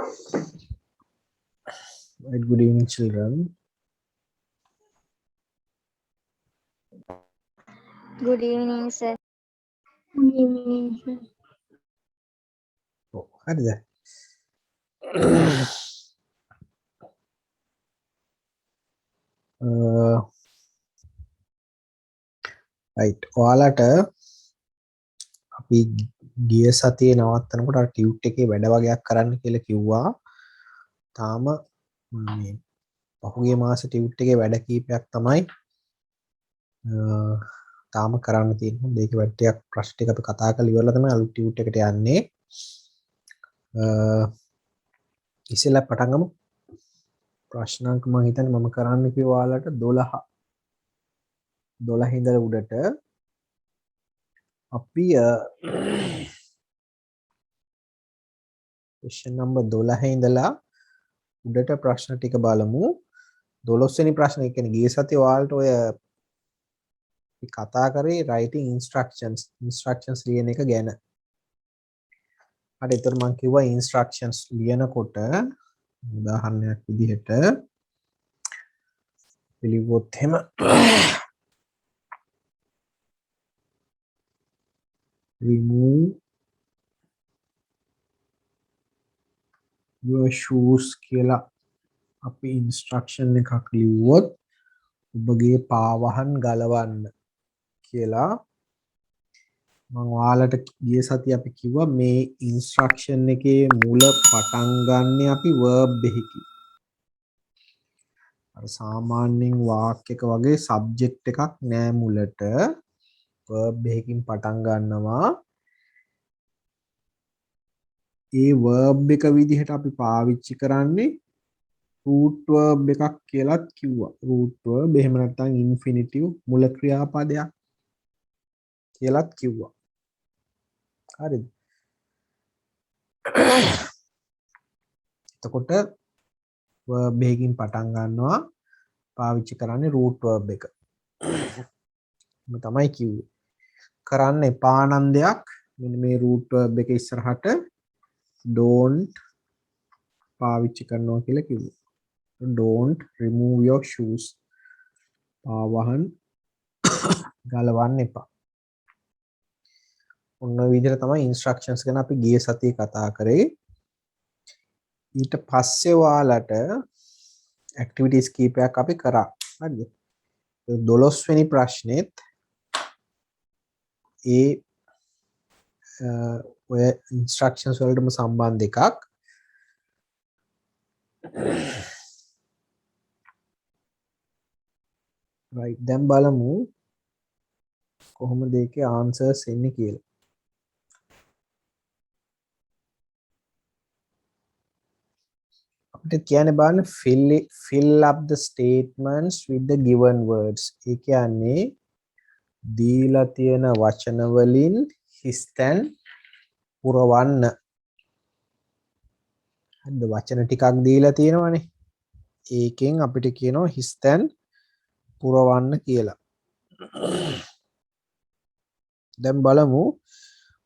Right, good evening, children. Good evening, sir. Good evening, sir. Oh, හරිද? right. ඔයාලට අපි ගිය සතියේ නවත්තනකොට අර ටියුට් එකේ වැඩ වගේක් කරන්න කියලා කිව්වා. තාම මේ පහුගිය මාසේ ටියුට් එකේ වැඩ කීපයක් තමයි තාම කරන්න තියෙන්නේ. මේක වැඩ ටිකක් ප්‍රශ්න ටික අපි කතා කරලා ඉවරලා තමයි අලුත් ටියුට් එකට යන්නේ. ඉස්සෙල්ලා පටන් ගමු. ප්‍රශ්න අංක මම හිතන්නේ මම කරන්න කිව්වා ඔයාලට 12 ඉඳලා උඩට අපි question number 12 ඉඳලා උඩට ප්‍රශ්න ටික බලමු. 12 වෙනි ප්‍රශ්නේ කියන්නේ ගිය සතියේ ඔයාලට ඔය අපි කතා කරේ writing instructions ලියන එක ගැන. හරි ඒතර මම කිව්වා instructions ලියනකොට උදාහරණයක් විදිහට පිළිවොත් එහෙම remove your shoes කියලා අපි instruction එකක් ලිව්වොත් ඔබගේ පාවහන් ගලවන්න කියලා මම ඔයාලට ගිය සතියේ අපි කිව්වා මේ instruction එකේ මුල පටන් ගන්න අපි verb එකකින්. අර සාමාන්‍යයෙන් වාක්‍යයක වගේ subject එකක් නෑ මුලට verb එකකින් පටන් ගන්නවා. ඒ verb එක විදිහට අපි පාවිච්චි කරන්නේ root verb එකක් කියලාත් කිව්වා. root verb එහෙම නැත්නම් infinitive මුල ක්‍රියාපදයක් කියලාත් කිව්වා. හරිද? එතකොට verb එකකින් පටන් ගන්නවා පාවිච්චි කරන්නේ root verb එක. මම තමයි කිව්වේ. කරන්න එපා නම් දෙයක් මෙන්න මේ root verb එක ඉස්සරහට don't පාවිච්චි කරනවා කියලා කිව්වා. Don't remove your shoes. පාවහන් ගලවන්න එපා. ඔන්න ඔය විදිහට තමයි instructions ගැන අපි ගිය සතියේ කතා කරේ. ඊට පස්සේ ඔයාලට activities කීපයක් අපි කරා. හරිද? 12 වෙනි ප්‍රශ්නෙත් ඒ ඔය instructions වලටම සම්බන්ධ එකක්. right දැන් බලමු කොහොමද ඒකේ answers එන්නේ කියලා. අපිට කියන්නේ බලන්න fill up the statements with the given words. ඒ කියන්නේ දීලා තියෙන වචන වලින් හිස්තැන් පුරවන්න. හරිද? වචන ටිකක් දීලා තියෙනවානේ. ඒකෙන් අපිට කියනවා හිස්තැන් පුරවන්න කියලා. දැන් බලමු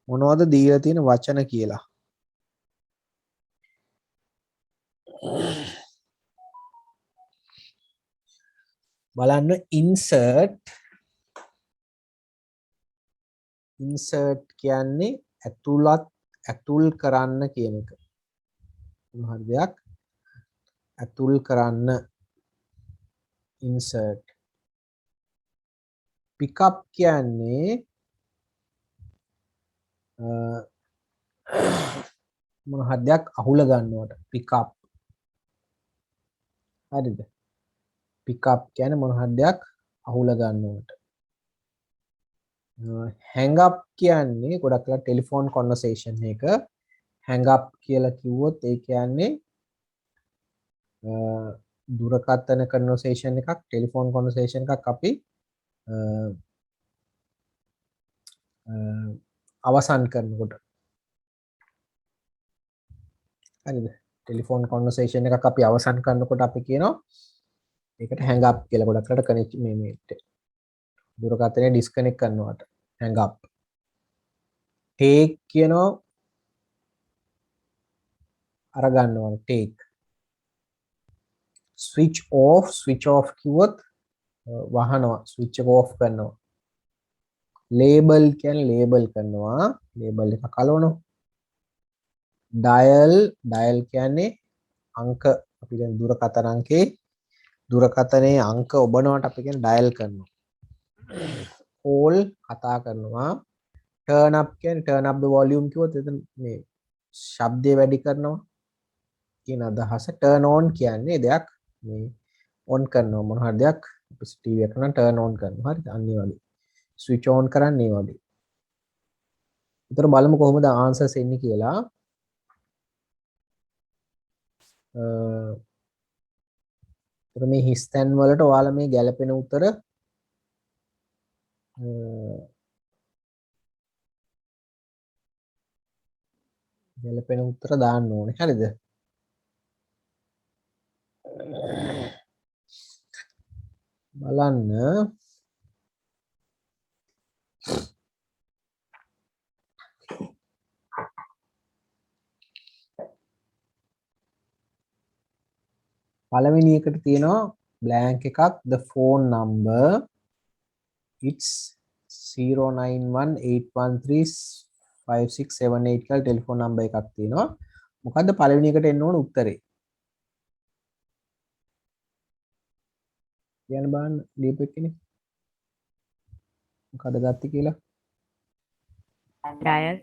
මොනවද දීලා තියෙන වචන කියලා. බලන්න insert කියන්නේ ඇතුල් කරන්න කියන එක. මොන හරි දෙයක් ඇතුල් කරන්න insert. pick up කියන්නේ මොන හරි දෙයක් අහුල ගන්නවට pick up. හරිද? pick up කියන්නේ මොන හරි දෙයක් අහුල ගන්නවට. hang up කියන්නේ ගොඩක් වෙලා ටෙලිෆෝන් කන්වර්සේෂන් එක hang up කියලා කිව්වොත් ඒ කියන්නේ දුරකථන කන්වර්සේෂන් එකක් ටෙලිෆෝන් කන්වර්සේෂන් එකක් අපි අවසන් කරනකොට. හරිද? ටෙලිෆෝන් කන්වර්සේෂන් එකක් අපි අවසන් කරනකොට අපි කියනවා ඒකට hang up කියලා. ගොඩක් වෙලාට කනෙක්ට් මේ දුරකථනය ඩිස්කනෙක්ට් කරනවට hang up. take කියනවා අරගන්න ඕනේ take. switch off කිව්වොත් වහනවා, switch එක off කරනවා. label කියන්නේ label කරනවා, label එක කලවනවා. dial කියන්නේ අංක, අපි දැන් දුරකථන අංකේ දුරකථනයේ අංක ඔබනවට අපි කියන්නේ dial කරනවා. call කතා කරනවා. turn up කියන්නේ turn up the volume කිව්වොත් එතන මේ ශබ්දය වැඩි කරනවා කියන අදහස. turn on කියන්නේ දෙයක් මේ on කරනවා, මොන හරි දෙයක් TV එක නම් turn on කරනවා. හරිද? අන්න ඒ වගේ. switch on කරන්නේ ඒ වගේ. ඒතර බලමු කොහොමද answers එන්නේ කියලා. ඒතර මේ හිස් තැන් වලට ඔයාලා මේ ගැළපෙන උත්තර ගැළපෙන උත්තර දාන්න ඕනේ. හරිද? බලන්න පළවෙනි එකට තියෙනවා blank එකක්, the phone number it's 091813567 කියලා ටෙලිෆෝන් නම්බර් එකක් තියෙනවා. මොකද්ද පළවෙනි එකට එන්න ඕන උත්තරේ? කියන්න බලන්න ලියපු එක්කනේ. මොකද ගත්තේ කියලා? dial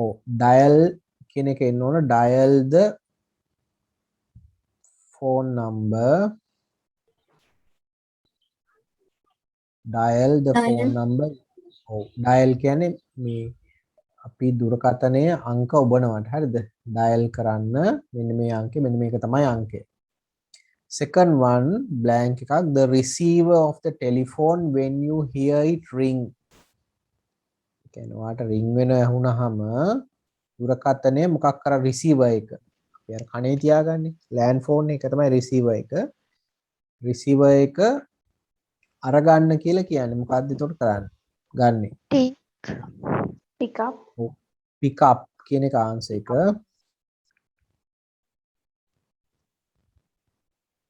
ඔව්, dial කියන එක එන්න ඕන. dial the phone number. dial the Dial. phone number. ඔව්, dial කියන්නේ මේ අපි දුරකථනයේ අංක ඔබනවට. හරිද? dial කරන්න මෙන්න මේ අංකය, මෙන්න මේක තමයි අංකය. second one blank එකක්, the receiver of the telephone when you hear it ring. කියන්නේ ඔයාට ring වෙන ඇහුනහම දුරකථනයේ මොකක් කර receiver එක අපි අර කනේ තියාගන්නේ land phone එක තමයි receiver එක. receiver එක අරගන්න කියලා කියන්නේ මොකද්ද එතකොට කරන්නේ? ගන්නෙ pick up pick up කියන එක answer එක.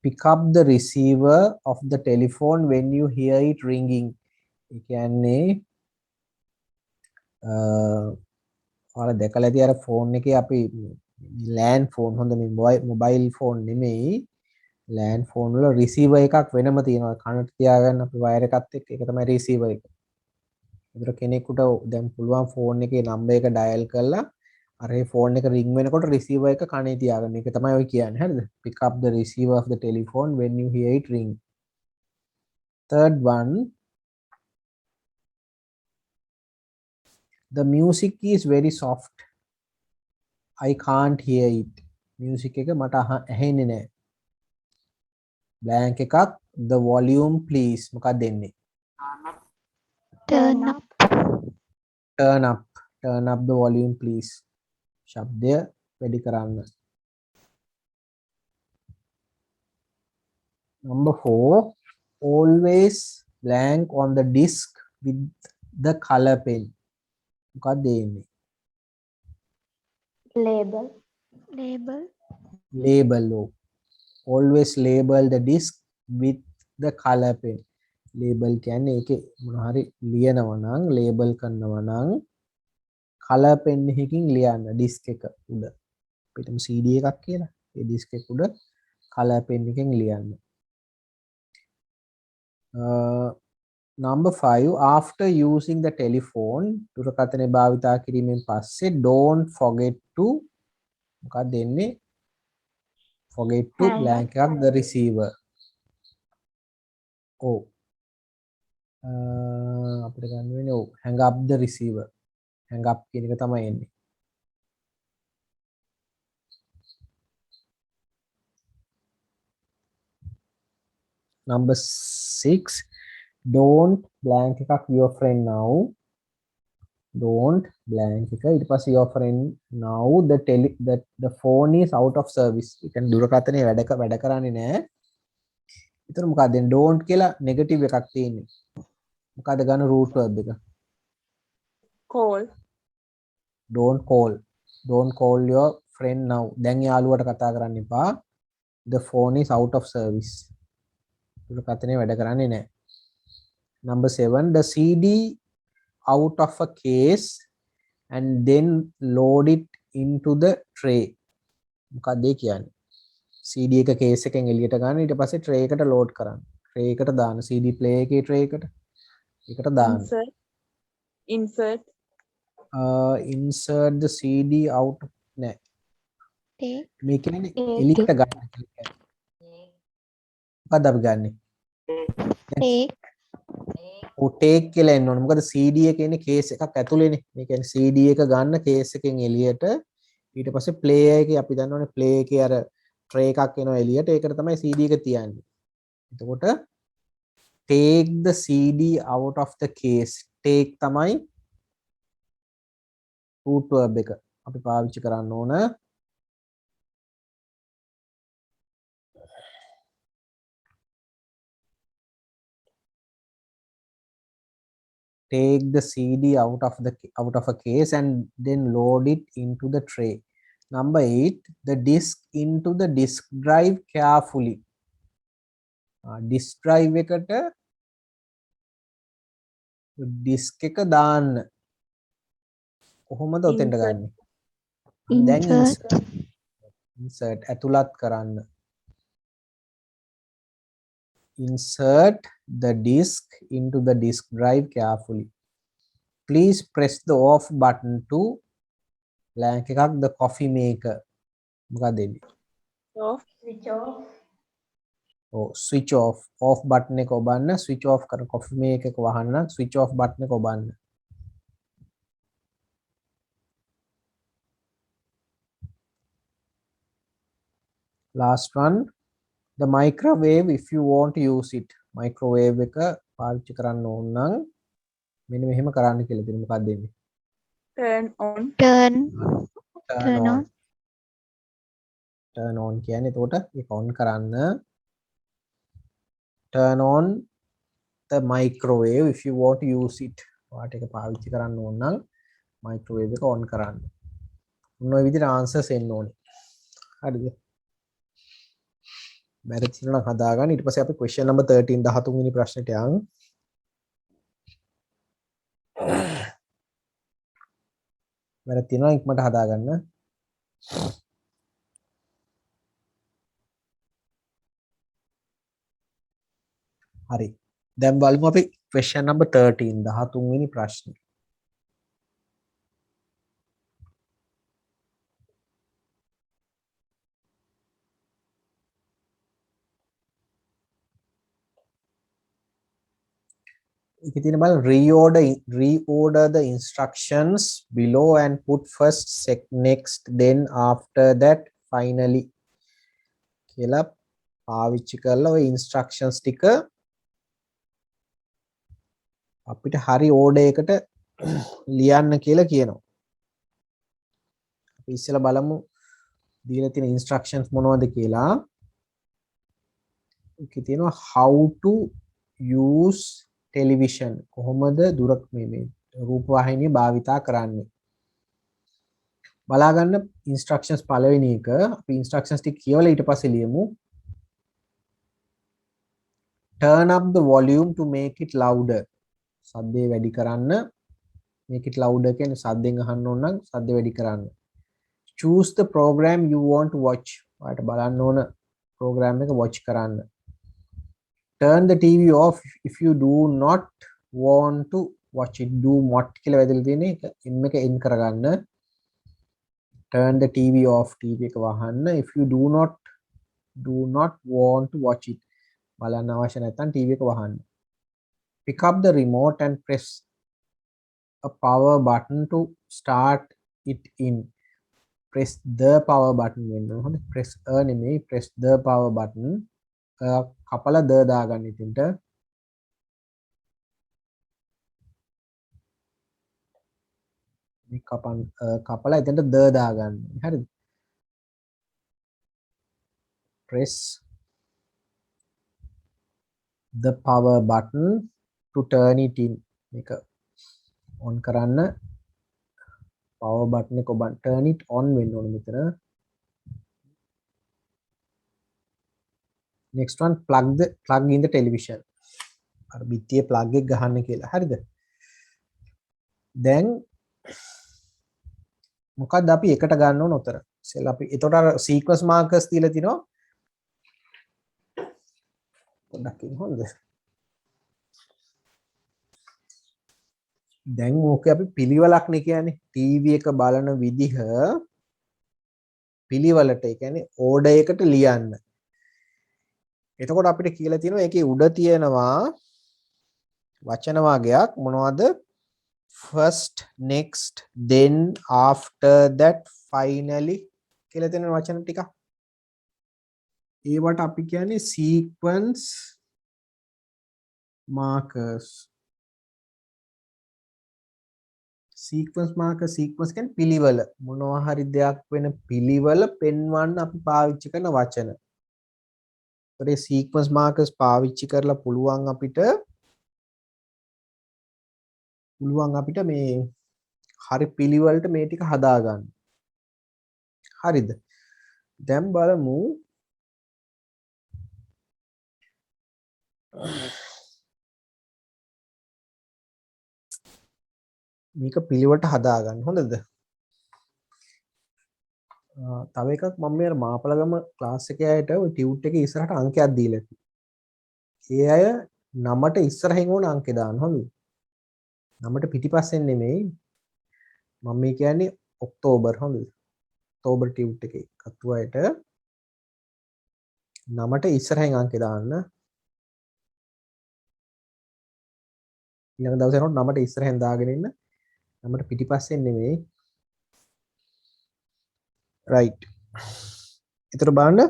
pick up the receiver of the telephone when you hear it ringing. ඒ කියන්නේ ඔයාලා දැකලා ඇති අර ෆෝන් එකේ අපි land phone, හොඳ මේ mobile phone නෙමෙයි, land phone වල receiver එකක් වෙනම තියෙනවා. කනට තියාගන්න අපි wire එකත් එක්ක, ඒක තමයි receiver එක. ඒතර කෙනෙකුට දැන් පුළුවන් ෆෝන් එකේ නම්බර් එක dial කරලා අර ඒ ෆෝන් එක ring වෙනකොට receiver එක කනේ තියාගන්න. ඒක තමයි ඔය කියන්නේ. හරිද? pick up the receiver of the telephone when you hear it ring. third one, the music is very soft, I can't hear it. music එක මට ඇහෙන්නේ නැහැ. blank එකක්, the volume please. මොකක්ද දෙන්නේ? turn up turn up the volume please. ශබ්දය වැඩි කරන්න. number 4, always blank on the disc with the color pen. මොකක්ද දෙන්නේ? label label. always label the disc with the color pen. label කියන්නේ ඒකේ මොන හරි ලියනවා නම්, label කරනවා නම් color pen එකකින් ලියන්න disk එක උඩ. අපිටම CD එකක් කියලා. ඒ disk එක උඩ color pen එකෙන් ලියන්න. number 5, after using the telephone දුරකථනය භාවිතා කිරීමෙන් පස්සේ don't forget to මොකක්ද දෙන්නේ? forget to Hang blank එකක් the receiver. ඔව්, අපිට ගන්න වෙන්නේ ඔව් hang up the receiver. hang up කියන එක තමයි එන්නේ. number 6, don't blank එකක් your friend now. don't blank එක ඊට පස්සේ your friend now the phone is out of service. ඒ කියන්නේ දුරකථනයේ වැඩ කරන්නේ නැහැ. ඒතර මොකක්ද දෙන්නේ? don't කියලා නෙගටිව් එකක් තියෙන්නේ. මොකද ගන්න root verb එක? call don't call. don't call your friend now. දැන් යාළුවට කතා කරන්න එපා. The phone is out of service. දුරකථනය වැඩ කරන්නේ නැහැ. Number 7, the CD out of a case and then load it into the tray. මොකක්ද ඒ කියන්නේ? CD එක case එකෙන් එළියට ගන්න ඊට පස්සේ tray එකට load කරන්න. tray එකට දාන්න CD player එකේ tray එකට. ඒකට දාන්න. insert Insert the CD out. නෑ. Take. මේ කියන්නේ Take. එළියට ගන්න කියලා. මොකක්ද අපි ගන්නෙ? Take. ඔව් take කියලා එන්න ඕනේ. මොකද CD එකේ ඉන්නේ case එකක් ඇතුලේනේ. මේ කියන්නේ CD එක ගන්න case එකෙන් එළියට ඊට පස්සේ player එකේ අපි දන්නවනේ play එකේ අර tray එකක් එනවා එළියට. ඒකට තමයි CD එක තියන්නේ. එතකොට take the CD out of the case. take තමයි root verb එක. අපි පාවිච්චි කරන්න ඕන. Take the CD out of a case and then load it into the tray. Number 8, the disk into the disk drive carefully. Disk drive එකට disk එක දාන්න. කොහොමද ඔතෙන්ට Insert. ගන්නෙ? දැන් insert ඇතුළත් කරන්න. Insert the disk into the disk drive carefully. Please press the off button to blank එකක් the coffee maker. මොකක්ද දෙන්නේ? off Switch off. ඔව් switch off button එක ඔබන්න switch off කරන coffee maker එක වහන්න switch off button එක ඔබන්න. Last one, the microwave if you want to use it. Microwave එක පාවිච්චි කරන්න ඕන නම් මෙන්න මෙහෙම කරන්න කියලා තියෙනවා. මොකක්ද දෙන්නේ? turn on Turn. turn Turn on. on. turn on කියන්නේ එතකොට ඒක on කරන්න. turn on the microwave if you want to use it. ඔයාට ඒක පාවිච්චි කරන්න ඕන නම් microwave එක on කරන්න. මොන ඔය විදිහට answers එන්න ඕනේ. හරිද? බැරි තියෙනවා නම් හදාගන්න. ඊට පස්සේ අපි question number 13 13 වෙනි ප්‍රශ්නෙට යන්. බැරි තියෙනවා ඉක්මනට හදාගන්න. හරි. දැන් බලමු අපි question number 13 13 වෙනි ප්‍රශ්නේ. ඒකේ තියෙන බලන්න reorder the instructions below and put first next then after that finally කියලා පාවිච්චි කරලා ඔය instructions ටික අපිට හරි order එකට ලියන්න කියලා කියනවා. අපි ඉස්සෙල්ලා බලමු දීලා තියෙන instructions මොනවද කියලා. ඒකේ තියෙනවා how to use television කොහොමද මේ රූපවාහිනිය භාවිතා කරන්නේ. බලා ගන්න instructions පළවෙනි එක අපි instructions ටික කියවලා ඊට පස්සේ ලියමු. turn up the volume to make it louder. සද්දේ වැඩි කරන්න. make it louder කියන්නේ සද්දෙන් අහන්න ඕන නම් සද්ද වැඩි කරන්න. choose the program you want to watch. ඔයාලට බලන්න ඕන program එක watch කරන්න. turn the TV off if you do not want to watch it. do not කියලා වැදලා තියෙන එක එක in කරගන්න. turn the TV off TV එක වහන්න. if you do not want to watch it බලන්න අවශ්‍ය නැත්නම් TV එක වහන්න. pick up the remote and press a power button to start it in. press the power button වෙන්න ඕනේ. press a නෙමෙයි press the power button. කපලා ද දාගන්න ඉතින්ට. මේ කපලා එතනට ද දාගන්න. හරිද? press the power button to turn it in. මේක on කරන්න. power button එක ඔබ turn it on වෙන්න ඕනේ මෙතන. next one plug in the television. අර බිත්තියේ plug එක ගහන්න කියලා. හරිද? දැන් මොකක්ද අපි එකට ගන්න ඕන උතර? සෙල් අපි එතකොට අර sequence markers තියලා තිනවා. පොඩ්ඩක් ඉන්න හොඳද? දැන් ඕක අපි පිළිවෙලක් නේ කියන්නේ. ටීවී එක බලන විදිහ පිළිවෙලට ඒ කියන්නේ ඕඩර් එකට ලියන්න. එතකොට අපිට කියලා තියෙනවා ඒකේ උඩ තියෙනවා වචන වාගයක් මොනවද? first, next, then, after that, finally කියලා තියෙන වචන ටික. ඒවට අපි කියන්නේ sequence markers. sequence කියන්නේ පිළිවෙල. මොනවා හරි දෙයක් වෙන පිළිවෙල පෙන්වන්න අපි පාවිච්චි කරන වචන. ඒ sequence markers පාවිච්චි කරලා පුළුවන් අපිට මේ හරි පිළිවෙලට මේ ටික හදාගන්න. හරිද? දැන් බලමු මේක පිළිවෙලට හදාගන්න. හොඳද? තව එකක් මම මේ මාපලගම ක්ලාස් එකේ අයට ඔය ටියුට් එකේ ඉස්සරහට අංකයක් දීලා තියෙනවා. ඒ අය නමට ඉස්සරහින් ඕන අංකේ දාන්න. හොඳද? නමට පිටිපස්සෙන් නෙමෙයි. මම මේ කියන්නේ ඔක්තෝබර්. හොඳද? ඔක්තෝබර් ටියුට් එකේ කතු අයට නමට ඉස්සරහින් අංකේ දාන්න. ඊළඟ දවසේ යනකොට නමට ඉස්සරහින් දාගෙන ඉන්න. නමට පිටිපස්සෙන් නෙමෙයි. right. ඊතර බලන්න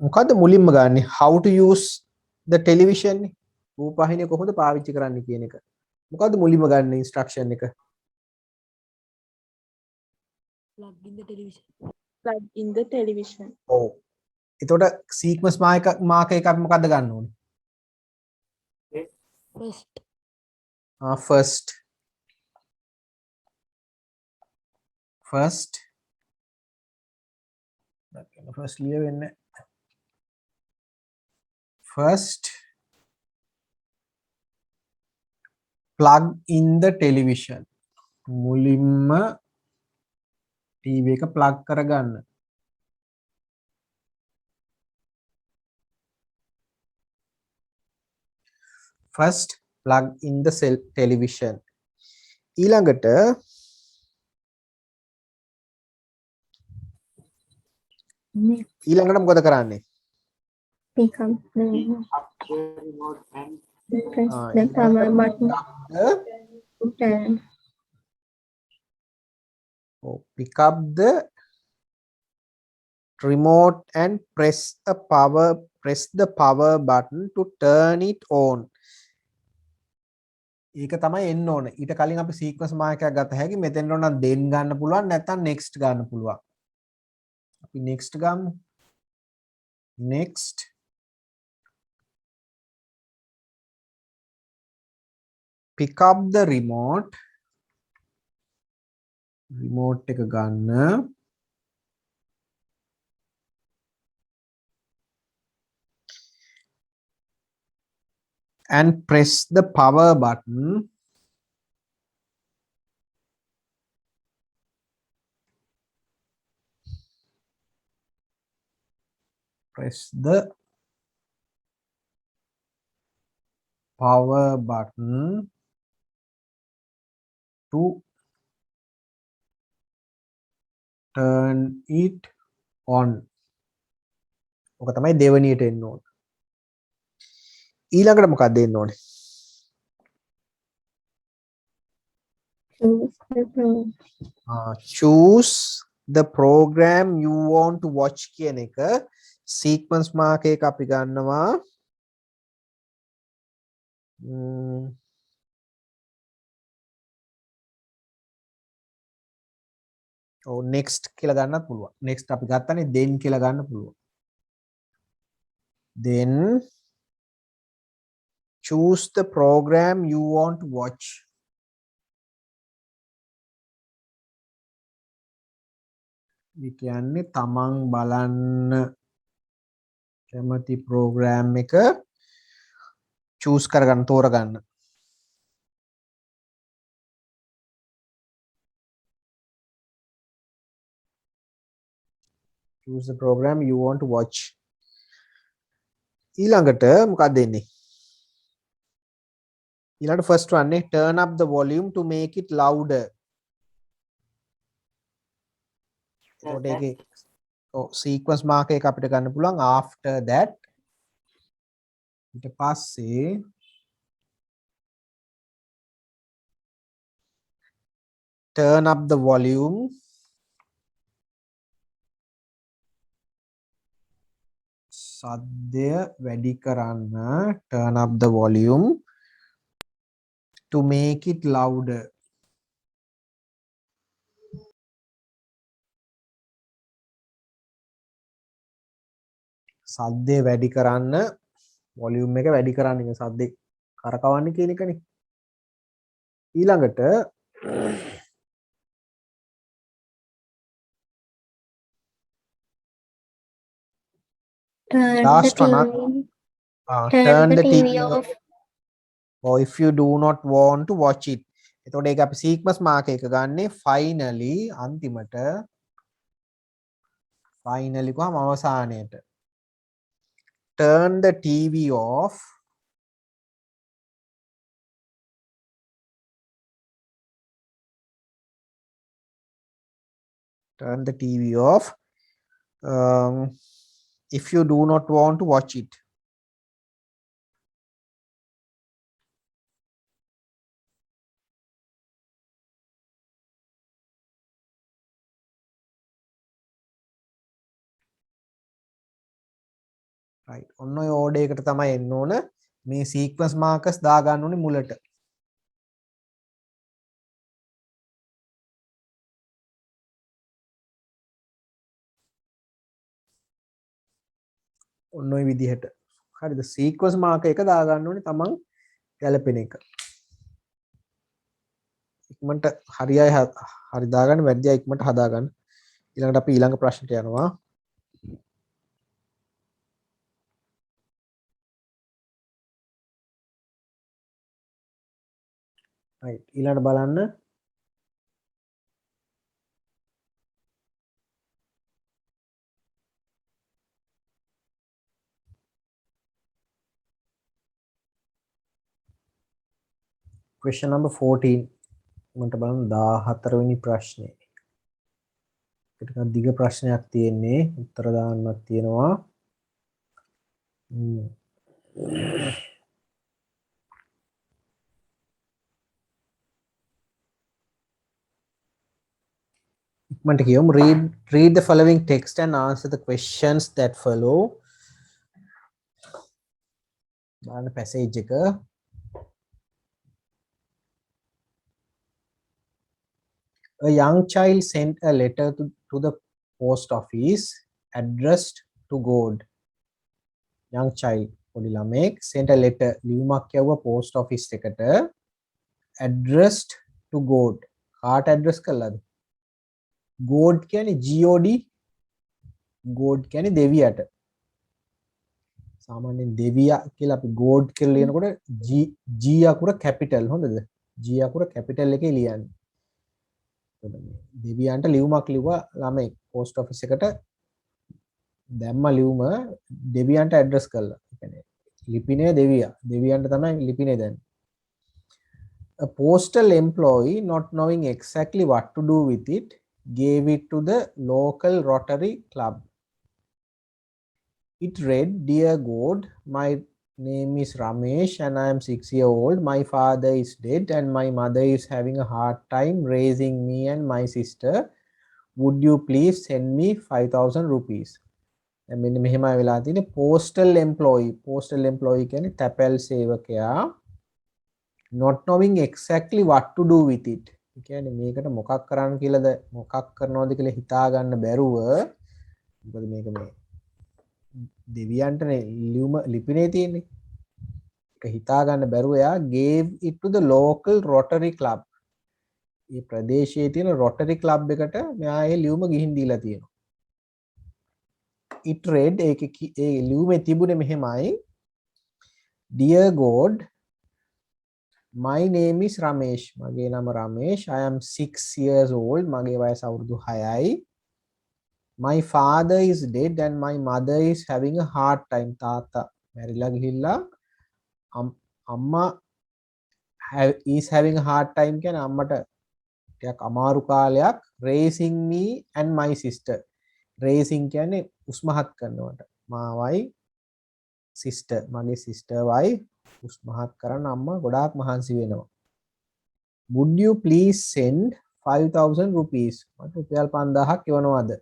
මොකද්ද මුලින්ම ගන්නෙ? how to use the television නේ. රූපවාහිනිය කොහොමද පාවිච්චි කරන්න කියන එක. මොකද්ද මුලින්ම ගන්න ඉන්ස්ට්‍රක්ෂන් එක? plug in the television. Plug in the television. ඔව්. එතකොට sequence mark එක අපි මොකද්ද ගන්න ඕනේ? First. first ලිය වෙන්නේ first plug in the television. මුලින්ම ටීවී එක plug කරගන්න. first plug in the television. ඊළඟට මොකද කරන්නේ? Pick up the press the power button to turn. Pick up the remote and press the power button to turn it on. ඒක තමයි එන්න ඕන. ඊට කලින් අපි sequence mark එකක් ගත හැකි. මෙතෙන් ඕන නම් then ගන්න පුළුවන් නැත්නම් next ගන්න පුළුවන්. අපි next ගමු. next pick up the remote එක ගන්න. and press the power button to turn it on. ඔක තමයි දෙවනියට එන්න ඕන. ඊළඟට මොකක්ද දෙන්න ඕනේ? choose the program you want to watch කියන එක sequence mark එක අපි ගන්නවා. next කියලා ගන්නත් පුළුවන්. next අපි ගත්තනේ then කියලා ගන්න පුළුවන්. then choose the program you want to watch. ඒ කියන්නේ තමන් බලන්න කැමති ප්‍රෝග්‍රෑම් එක චූස් කරගන්න තෝරගන්න. choose the program you want to watch. ඊළඟට මොකක්ද දෙන්නේ? ඊළඟට first one නේ turn up the volume to make it louder. එතකොට ඒකේ sequence mark එක අපිට ගන්න පුළුවන් after that. ඊට පස්සේ turn up the volume සද්දය වැඩි කරන්න turn up the volume to make it louder. සද්දය වැඩි කරන්න volume එක වැඩි කරන්න ඉන්නේ සද්දේ කරකවන්න කියන එකනේ. ඊළඟට last one turn the TV off or if you do not want to watch it. එතකොට ඒක අපි sequence mark එක ගන්නේ finally අන්තිමට finally කොහම අවසානයේට turn the TV off turn the TV off if you do not want to watch it. right ඔන්න ඔය order එකට තමයි එන්න ඕන මේ sequence markers දා ගන්න ඕනේ මුලට. ඔන්න ඔය විදිහට. හරිද? sequence marker එක දා ගන්න ඕනේ තමන් ගැලපෙන එක. ඉක්මනට හරියයි හරි දාගන්න වැඩි අය ඉක්මනට හදාගන්න. ඊළඟට අපි ඊළඟ ප්‍රශ්නට යනවා. right ඊළඟට බලන්න question number 14 මන්ට බලන්න 14 වෙනි ප්‍රශ්නේ. ටිකක් දිග ප්‍රශ්නයක් තියෙන්නේ උත්තර දාන්නත් තියෙනවා. ඉක්මනට කියමු read the following text and answer the questions that follow. බලන්න passage එක a young child sent a letter to the post office addressed to God. young child පොඩි ළමෙක් sent a letter ලියුමක් යවුවා post office එකට addressed to God. කාට address කළාද? God කියන්නේ God. God කියන්නේ දෙවියට. සාමාන්‍යයෙන් දෙවියා කියලා අපි God කියලා ලියනකොට G අකුර capital හොඳද? G අකුර capital එකේ ලියන්නේ. දෙවියන්ට ලියුමක් ලිව්වා ළමයි post office එකට දැම්ම ලියුම දෙවියන්ට address කළා. ඒ කියන්නේ ලිපිනේ දෙවියන්ට තමයි ලිපිනේ දැන්. A postal employee not knowing exactly what to do with it gave it to the local Rotary Club. It read, "Dear God, my name is Ramesh and I am 6 years old. My father is dead and my mother is having a hard time raising me and my sister. Would you please send me 5,000 rupees?" මෙන්න මෙහෙමයි වෙලා තියෙන්නේ postal employee කියන්නේ තැපැල් සේවකයා not knowing exactly what to do with it. ඒ කියන්නේ මේකට මොකක් කරන්න කියලාද මොකක් කරනවද කියලා හිතා ගන්න බැරුව මොකද මේක මේ දෙවියන්ටනේ ලිපිනේ තියෙන්නේ. ඒක හිතා ගන්න බැරුව එයා gave it to the local Rotary Club. මේ ප්‍රදේශයේ තියෙන රොටරි ක්ලබ් එකට මෙයා ඒ ලියුම ගිහින් දීලා තියෙනවා. it read ඒකේ ඒ ලියුමේ තිබුණේ මෙහෙමයි. Dear God, my name is Ramesh. මගේ නම Ramesh. I am 6 years old. මගේ වයස අවුරුදු 6යි. My father is dead and my mother is having a hard time. තාත්තා මැරිලා ගිහිල්ලා අම්මා is having a hard time කියන්නේ අම්මට ටිකක් අමාරු කාලයක් raising me and my sister. raising කියන්නේ උස්මහත් කරනවට. මාවයි sister මගේ sister වයි උස්මහත් කරන්න අම්මා ගොඩාක් මහන්සි වෙනවා. Would you please send 5000 rupees? මට රුපියල් 5000ක් එවනවද?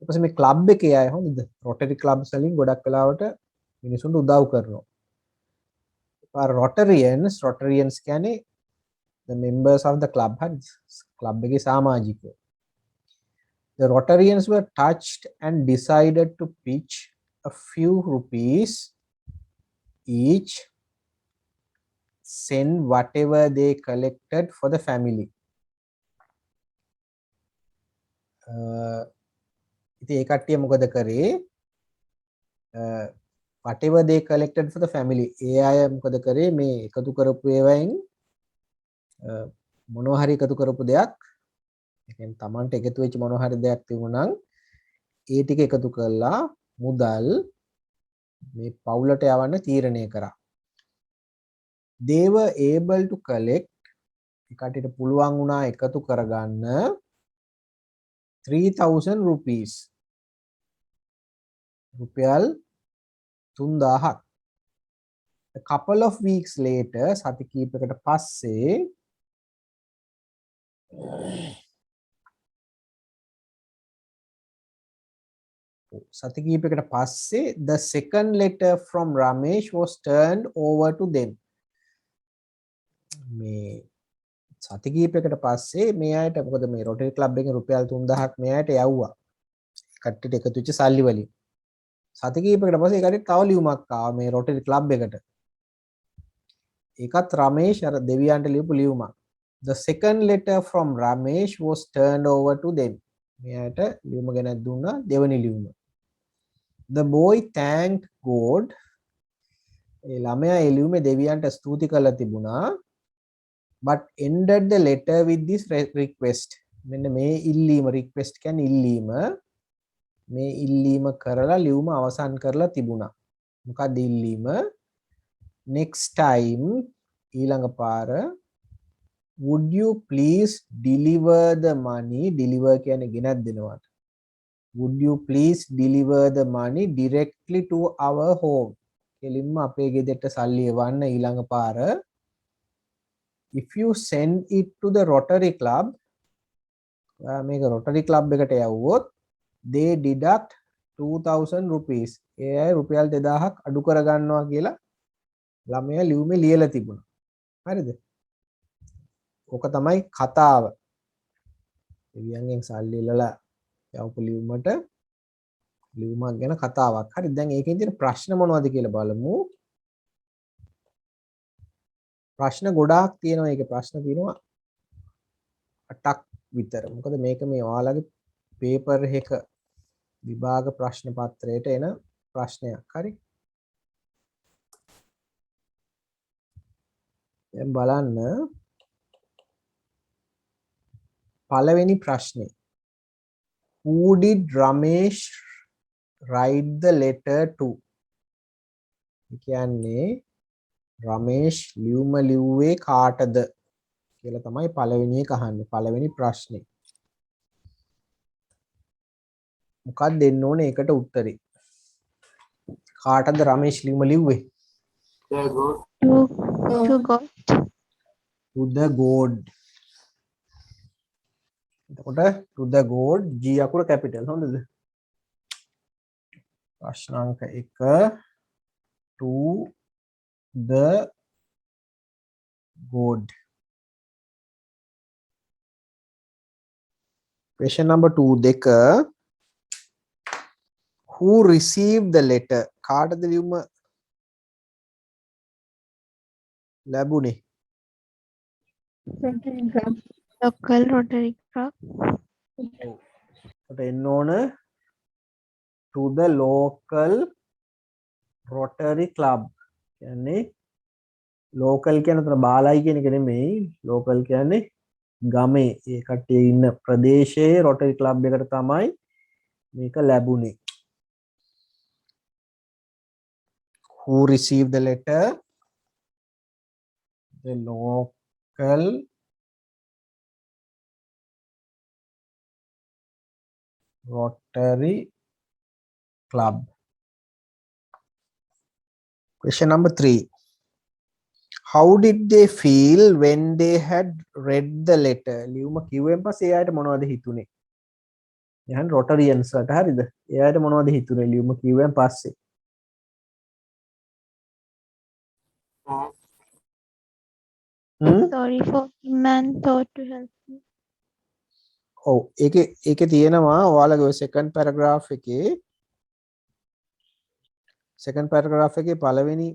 ඊපස්සේ මේ ක්ලබ් එකේ අය හොඳද? රොටරි ක්ලබ්ස් වලින් ගොඩක් වෙලාවට මිනිසුන්ට උදව් කරනවා. Rotarians කියන්නේ the members of the club had club එකේ සමාජිකයෝ. The Rotarians were touched and decided to pitch a few rupees each, send whatever they collected for the family. ඉතින් ඒ කට්ටිය මොකද කරේ? whatever they collected for the family. ඒ අය මොකද කරේ? මේ එකතු කරපු ඒවායින් මොනවා හරි එකතු කරපු දෙයක්, ඒ කියන්නේ Tamanට එකතු වෙච්ච මොනවා හරි දෙයක් තිබුණා නම් ඒ ටික එකතු කරලා මුදල් මේ පවුලට යවන්න තීරණය කරා. They were able to collect, ඒ කට්ටියට පුළුවන් වුණා එකතු කරගන්න 3000 rupees. රුපියල් 3000ක්. A couple of weeks later, සති කීපයකට පස්සේ the second letter from Ramesh was turned over to them. මේ සති කීපයකට පස්සේ මේ අයට මොකද මේ රොටරි ක්ලබ් එකෙන් රුපියල් 3000ක් මේ අයට යවුවා. කට්ටියට එකතු වෙච්ච සල්ලි වලින්. සති කීපයකට පස්සේ ඒ කට්ටියට තව ලියුමක් ආවා මේ රොටරි ක්ලබ් එකට. ඒකත් රමේෂ් අර දෙවියන්ට ලියපු ලියුමක්. The second letter from Ramesh was turned over to them. මේ අයට ලියුම ගෙනත් දුන්නා දෙවෙනි ලියුම. The boy thanked God. ඒ ළමයා ඒ ලියුමේ දෙවියන්ට ස්තුති කළා තිබුණා. But ended the letter with this request. මෙන්න මේ ඉල්ලීම, request කියන්නේ ඉල්ලීම. මේ ඉල්ලීම කරලා ලියුම අවසන් කරලා තිබුණා. මොකක්ද ඉල්ලීම? Next time ඊළඟ පාර would you please deliver the money? deliver කියන්නේ ගෙනත් දෙනවට. Would you please deliver the money directly to our home? කෙලින්ම අපේ ගෙදරට සල්ලි එවන්න ඊළඟ පාර. If you send it to the Rotary Club, මේක Rotary Club එකට යවුවොත් they deduct 2000 rupees. ඒ අය රුපියල් 2000ක් අඩු කරගන්නවා කියලා ළමයා ලියුමේ ලියලා තිබුණා. හරිද? ඕක තමයි කතාව. දෙවියන්ගෙන් සල්ලි ඉල්ලලා යවපු ලියුමට ලියුමක් ගැන කතාවක්. හරි දැන් ඒකෙන් තියෙන ප්‍රශ්න මොනවද කියලා බලමු. ප්‍රශ්න ගොඩාක් තියෙනවා. ඒකේ ප්‍රශ්න තියෙනවා 8ක් විතර. මොකද මේක මේ ඔයාලගේ පේපර් එක විභාග ප්‍රශ්න පත්‍රයට එන ප්‍රශ්නයක්. හරි. දැන් බලන්න පළවෙනි ප්‍රශ්නේ. Who did Ramesh write the letter to? කියන්නේ රමේෂ් ලියුම ලිව්වේ කාටද කියලා තමයි පළවෙනි එක අහන්නේ. පළවෙනි ප්‍රශ්නේ. මොකක්ද දෙන්න ඕනේ ඒකට උත්තරේ? කාටද Ramesh ලියුම ලිව්වේ? To God. To the God. එතකොට to the God G අකුර කැපිටල් හොඳද? ප්‍රශ්නාංක 1 to the God. Question number 2 දෙක. Who received the letter? කාටද ලියුම ලැබුණේ? Rotary Club. local Rotary Club, ඔට එන්න ඕන to the local Rotary Club. කියන්නේ local කියන තර බාලයි කියන එක නෙමෙයි. local කියන්නේ ගමේ ඒ කට්ටිය ඉන්න ප්‍රදේශයේ Rotary Club එකට තමයි මේක ලැබුණේ. Who received the letter? The local Rotary Club. Question number 3. How did they feel when they had read the letter? ලියුම කිව්වෙන් පස්සේ එයාට මොනවද හිතුනේ? යහන් Rotarians ට හරිද? එයාට මොනවද හිතුනේ ලියුම කිව්වෙන් පස්සේ? sorry for him and thought to help him. ඔව් ඒකේ තියෙනවා ඔයාලගේ second paragraph එකේ පළවෙනි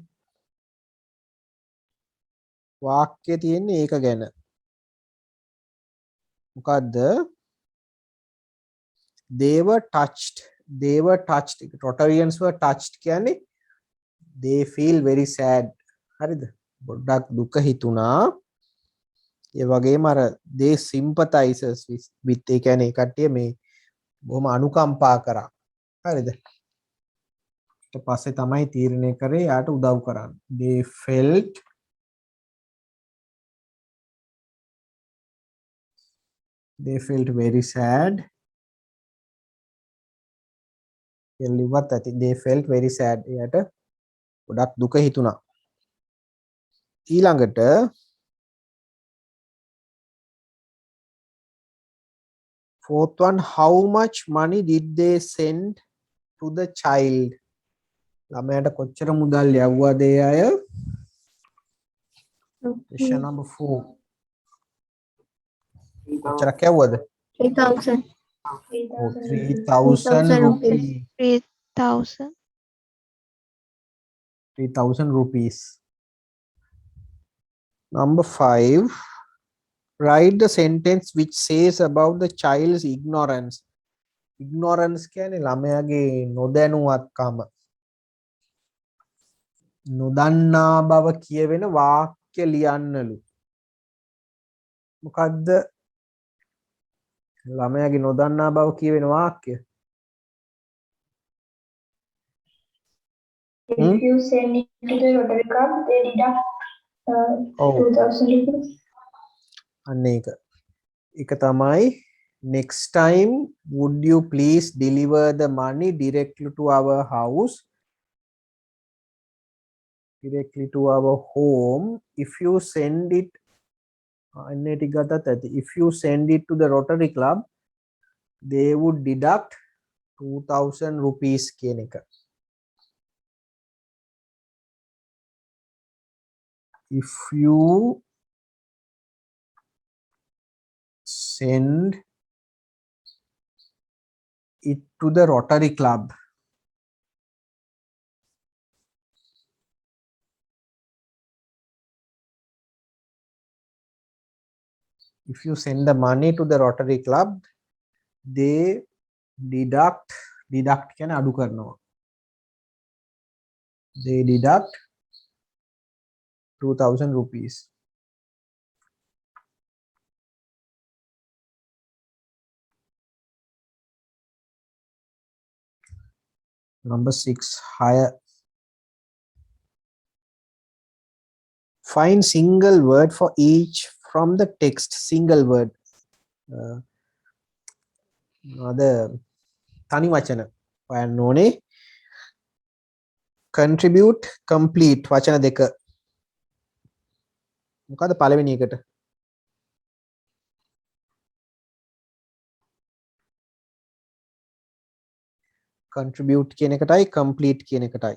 වාක්‍යය තියෙන්නේ ඒක ගැන. මොකද්ද? they were touched. Rotarians were touched කියන්නේ they feel very sad. හරිද? පොඩ්ඩක් දුක හිතුණා. ඒ වගේම අර they sympathizes with ඒ කියන්නේ ඒ කට්ටිය මේ බොහොම අනුකම්පා කරා. හරිද? ඊට පස්සේ තමයි තීරණය කරේ යාට උදව් කරන්න. they felt very sad. එල්ලිවත් ඇති they felt very sad. එයාට ගොඩක් දුක හිතුණා. ඊළඟට fourth one, how much money did they send to the child? ළමයාට කොච්චර මුදල් යවුවද ඒ අය? Question number 4. කොච්චරක් යවුවද? 3,000. 3,000 rupees. 3,000. 3,000 rupees. Number 5. Write the sentence which says about the child's ignorance. Ignorance කියන්නේ ළමයාගේ නොදැනුවත්කම. නොදන්නා බව කියවෙන වාක්‍ය ලියන්නලු. මොකද්ද ළමයාගේ නොදන්නා බව කියවෙන වාක්‍ය? If you send it to the Rotary Club, they deduct 2,000 rupees. අන්න ඒක තමයි next time would you please deliver the money directly to our house, directly to our home. If you send it if you send it to the Rotary Club, they would deduct 2,000 rupees කියන එක. If you send it to the Rotary Club, if you send the money to the Rotary Club, they deduct කියන අඩු කරනවා. They deduct 2,000 rupees. Number 6, higher. Find single word for each from the text. Single word. තනි වචන හොයන්න ඕනේ. contribute, complete වචන දෙක. මොකද පළවෙනි එකට? contribute කියන එකටයි complete කියන එකටයි.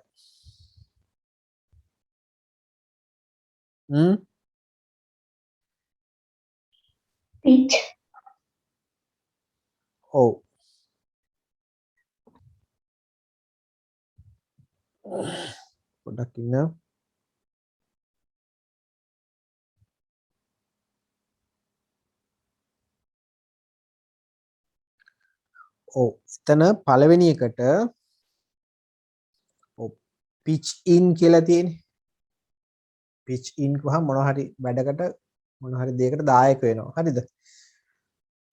Each. ඔව්. පොඩ්ඩක් ඉන්න. ඔව් එතන පළවෙනි එකට ඔව් pitch in කියලා තියෙන්නේ. pitch in කියවහම මොනවා හරි වැඩකට මොනවා හරි දෙයකට දායක වෙනවා. හරිද?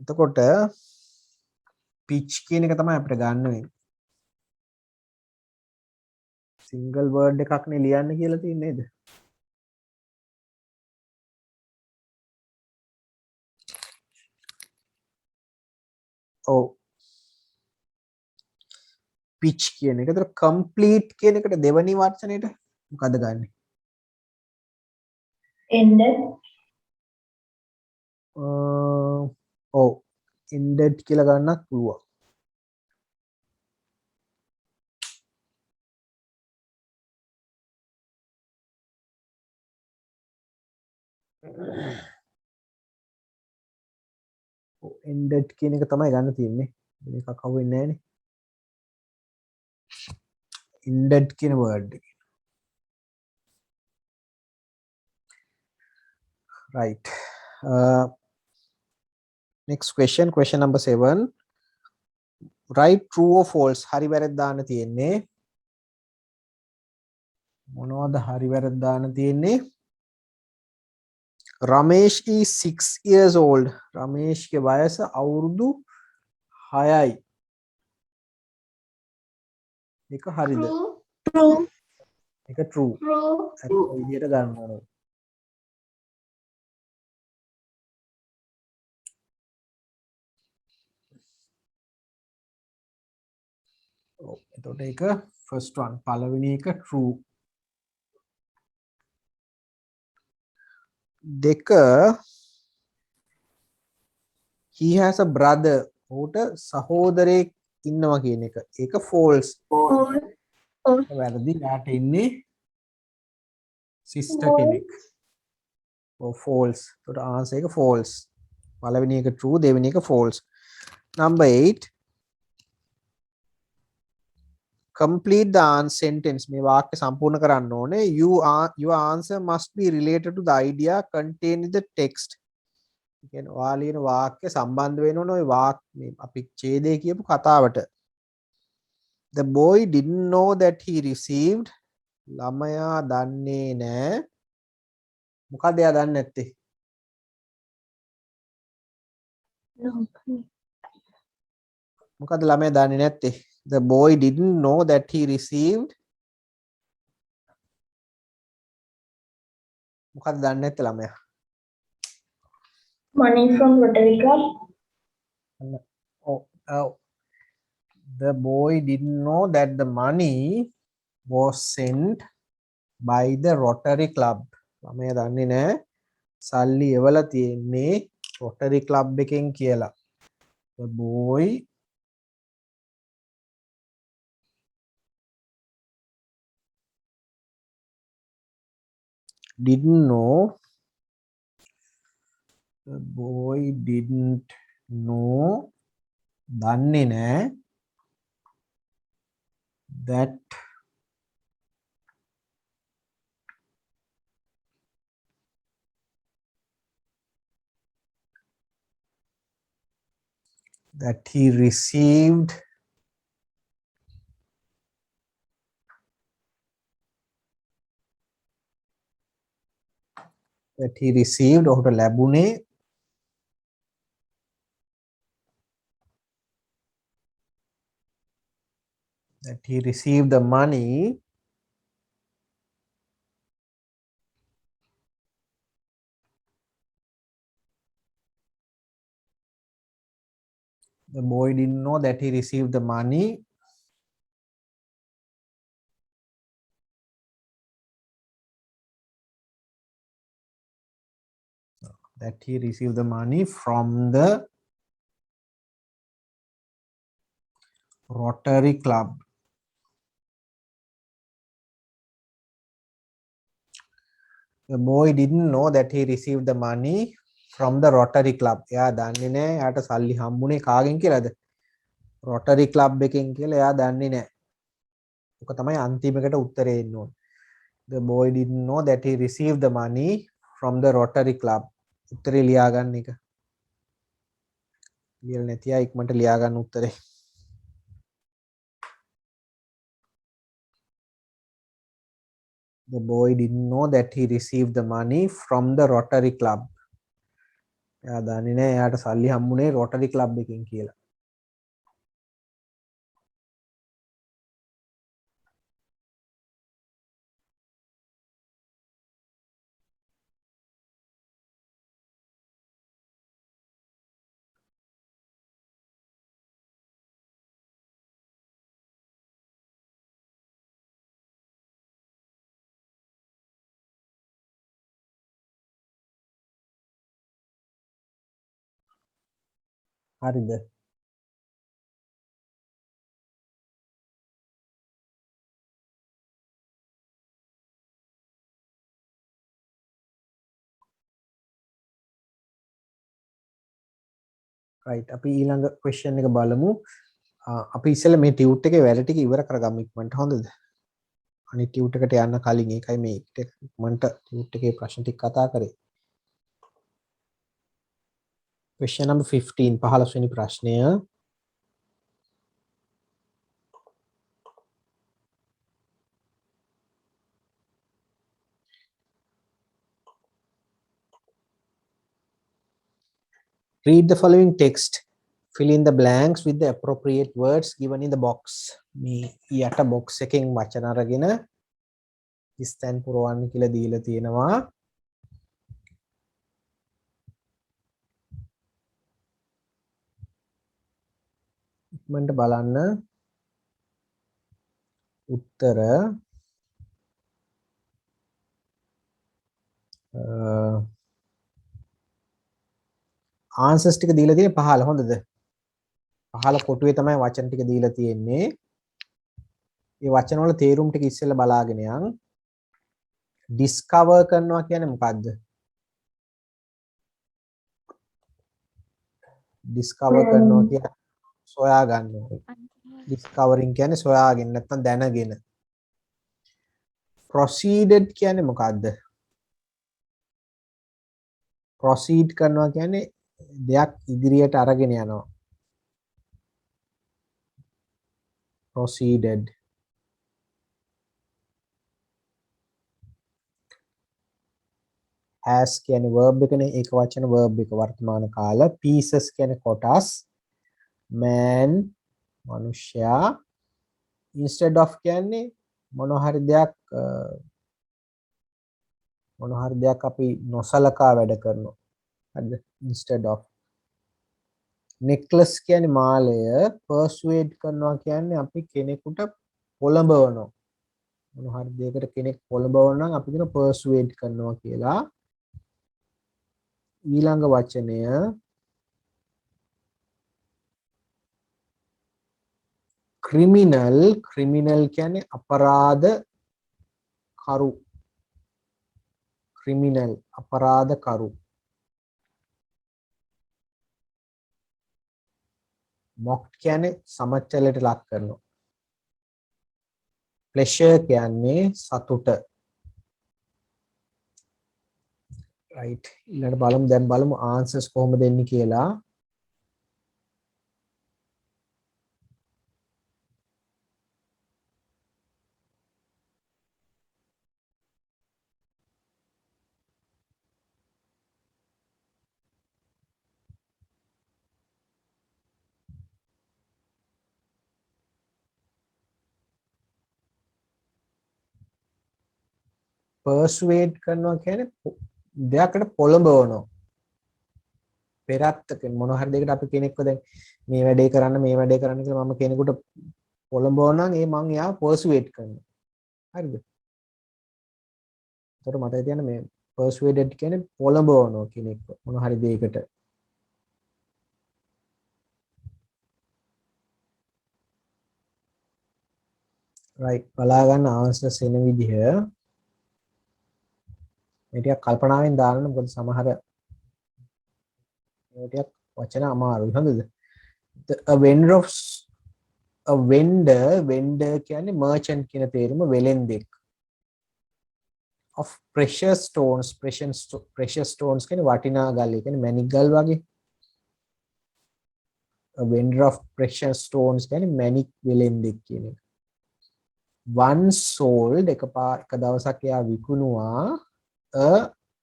එතකොට pitch කියන එක තමයි අපිට ගන්න වෙන්නේ. single word එකක් නේ ලියන්න කියලා තියෙන්නේ නේද? ඔව් pitch කියන එක. ඒතර complete කියන එකට දෙවනි වචනේට මොකද ගන්නෙ? ended, ඔව් ended කියලා ගන්නත් පුළුවන්. ended කියන එක තමයි ගන්න තියෙන්නේ. වෙන එකක් අහුවෙන්නේ නැහනේ. ended කියන word එක. right. Next question number 7. Write true or false. හරි වැරද්ද දාන්න තියෙන්නේ. මොනවද හරි වැරද්ද දාන්න තියෙන්නේ? Ramesh is 6 years old. Ramesh के වයස අවුරුදු 6යි. ඒක හරිද? True. ඒක true. True. ඒක විදියට ගන්න ඕනේ. ඔව් එතකොට ඒක first one පළවෙනි එක true. දෙක he has a brother. ඔහුට සහෝදරයෙක් ඉන්නවා කියන එක. ඒක false. False. වැරදි. යාට ඉන්නේ sister කෙනෙක්. ඔව් false. එතකොට answer එක false. පළවෙනි එක true, දෙවෙනි එක false. Number 8. Complete the sentence. මේ වාක්‍ය සම්පූර්ණ කරන්න ඕනේ. Your answer must be related to the idea contained in the text. කියන්නේ ඔයාලින වාක්‍ය සම්බන්ධ වෙන්න ඕනේ ওই මේ අපි ඡේදයේ කියපු කතාවට. The boy didn't know that he received. ළමයා දන්නේ නැහැ. මොකද එයා දන්නේ නැත්තේ? මොකද ළමයා දන්නේ නැත්තේ? The boy didn't know that he received. මොකද දන්නේ නැත්තේ ළමයා? money from Rotary Club, Oh. The boy didn't know that the money was sent by the Rotary Club. ළමයා දන්නේ නැහැ සල්ලි එවලා තියෙන්නේ Rotary Club එකෙන් කියලා. The boy didn't know. The boy didn't know. දන්නේ නැහැ that he received ඔහුට ලැබුණේ that he received the money the boy didn't know that he received the money from the Rotary Club. The boy didn't know that he received the money from the Rotary Club. එයා දන්නේ නැහැ යාට සල්ලි හම්බුනේ කාගෙන් කියලාද? Rotary Club එකෙන් කියලා එයා දන්නේ නැහැ. ඔක තමයි අන්තිමකට උත්තරේ එන්න ඕනේ. The boy didn't know that he received the money from the Rotary Club. උත්තරේ ලියා ගන්න එක. ලියලා නැති අය ඉක්මනට ලියා ගන්න උත්තරේ. The boy didn't know that he received the money from the Rotary Club. එයා දන්නේ නැහැ එයාට සල්ලි හම්බුනේ Rotary Club එකකින් කියලා. හරිද? right අපි ඊළඟ question එක බලමු. අපි ඉස්සෙල්ලා මේ ටියුට් එකේ වැඩ ටික ඉවර කරගමු ඉක්මනට හොඳද? අනිත් ටියුට් එකට යන්න කලින් ඒකයි මේ ඉක්මනට ටියුට් එකේ ප්‍රශ්න ටික කතා කරේ. question number 15 15 වෙනි ප්‍රශ්නය. Read the following text. Fill in the blanks with the appropriate words given in the box. මේ යට box එකෙන් වචන අරගෙන ස්තැන් පුරවන්න කියලා දීලා තියෙනවා. ඉක්මනට බලන්න උත්තර answers ටික දීලා තියෙන්නේ 15 හොඳද? 15 කොටුවේ තමයි වචන ටික දීලා තියෙන්නේ. මේ වචන වල තේරුම් ටික ඉස්සෙල්ලා බලාගෙන යන්. discover කරනවා කියන්නේ මොකද්ද? discover කරනවා කියන්නේ සොයා ගන්නවා. discovering කියන්නේ සොයාගෙන නැත්නම් දැනගෙන. proceeded කියන්නේ මොකද්ද? proceed කරනවා කියන්නේ දෙයක් ඉදිරියට අරගෙන යනවා. proceeded. has කියන්නේ verb එකනේ ඒක වචන verb එක වර්තමාන කාල. pieces කියන්නේ කොටස්. man මනුෂ්‍යයා. instead of කියන්නේ මොන හරි දෙයක් අපි නොසලකා වැඩ කරනවා. හරිද? instead of. necklace කියන්නේ මාලය. persuade කරනවා කියන්නේ අපි කෙනෙකුට පොළඹවනවා. මොන හරි දෙයකට කෙනෙක් පොළඹවනවා නම් අපි කියන persuade කරනවා කියලා. ඊළඟ වචනය criminal. criminal කියන්නේ අපරාධ කරු. criminal අපරාධ කරු. mocked කියන්නේ සමච්චලයට ලක් කරනවා. pleasure කියන්නේ සතුට. right ඊළඟට බලමු දැන් බලමු answers කොහොමද දෙන්නේ කියලා. persuade කරනවා කියන්නේ දෙයකට පොළඹවනවා. පෙරත්තක මොන හරි දෙයකට අපි කෙනෙක්ව දැන් මේ වැඩේ කරන්න කියලා මම කෙනෙකුට පොළඹවනවා නම් ඒ මං එයාව persuade කරනවා. හරිද? එතකොට මතක තියාගන්න මේ persuaded කියන්නේ පොළඹවනවා කෙනෙක්ව මොන හරි දෙයකට. right බලා ගන්න answers එන විදිහ මේ ටික කල්පනාවෙන් දාන්න මොකද සමහර මේ ටික වචන අමාරුයි හරිද? a vendor කියන්නේ merchant කියන තේරුම වෙලෙන්දෙක්. of precious stones කියන්නේ වටිනා ගල්. ඒ කියන්නේ මැණික් ගල් වගේ. a vendor of precious stones කියන්නේ මැණික් වෙලෙන්දෙක් කියන එක. once sold එක දවසක් එයා විකුණුවා a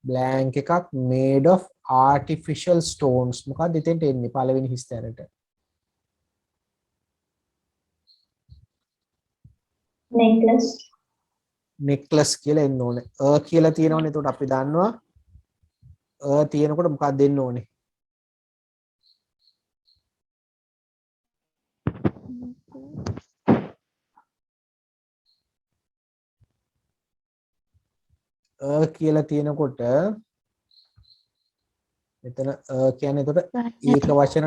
blank එකක් made of artificial stones. මොකක්ද එතෙන්ට එන්නේ පළවෙනි හිස්තැනට? necklace, necklace කියලා එන්න ඕනේ. a කියලා තියෙනවනේ. එතකොට අපි දන්නවා a තියෙනකොට මොකක්ද දෙන්න ඕනේ? කියලා තියෙනකොට මෙතන කියන්නේ එතකොට ඒක වචන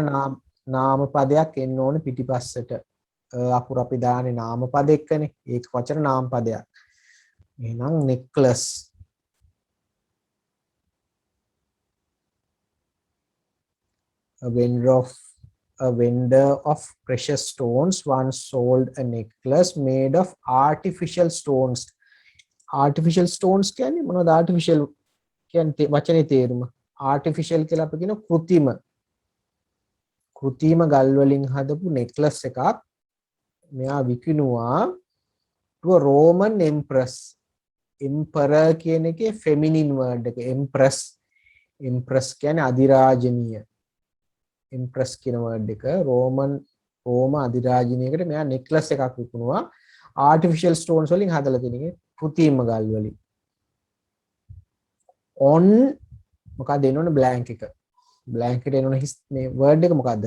නාම පදයක් එන්න ඕනේ පිටිපස්සට. අකුර අපි දාන්නේ නාම පද එක්කනේ. ඒක වචන නාම පදයක්. එහෙනම් necklace a vendor of precious stones once sold a necklace made of artificial stones. Artificial stones කියන්නේ මොනවද? artificial කියන්නේ වචනේ තේරුම. artificial කියලා අපි කියන කෘත්‍රිම ගල් වලින් හදපු necklace එකක් මෙයා විකිණුවා to a Roman empress. emperor කියන එකේ feminine word එක empress කියන්නේ අධිරාජනීය. empress කියන word එක රෝම අධිරාජනීයකට මෙයා necklace එකක් විකුණුවා artificial stones වලින් හදලා තියෙන එක කෘත්‍රිම ගල් වලින්. on මොකක්ද එනවනේ blank එක. blank එකට එනවනේ මේ word එක මොකද්ද?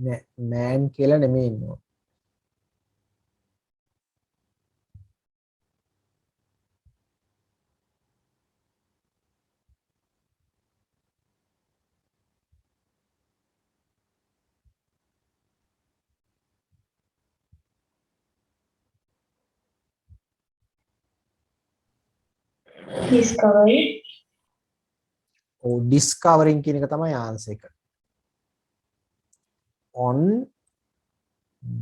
නෑ man කියලා නෙමෙයි ඉන්නවා. discovery, discovering කියන එක තමයි answer එක. on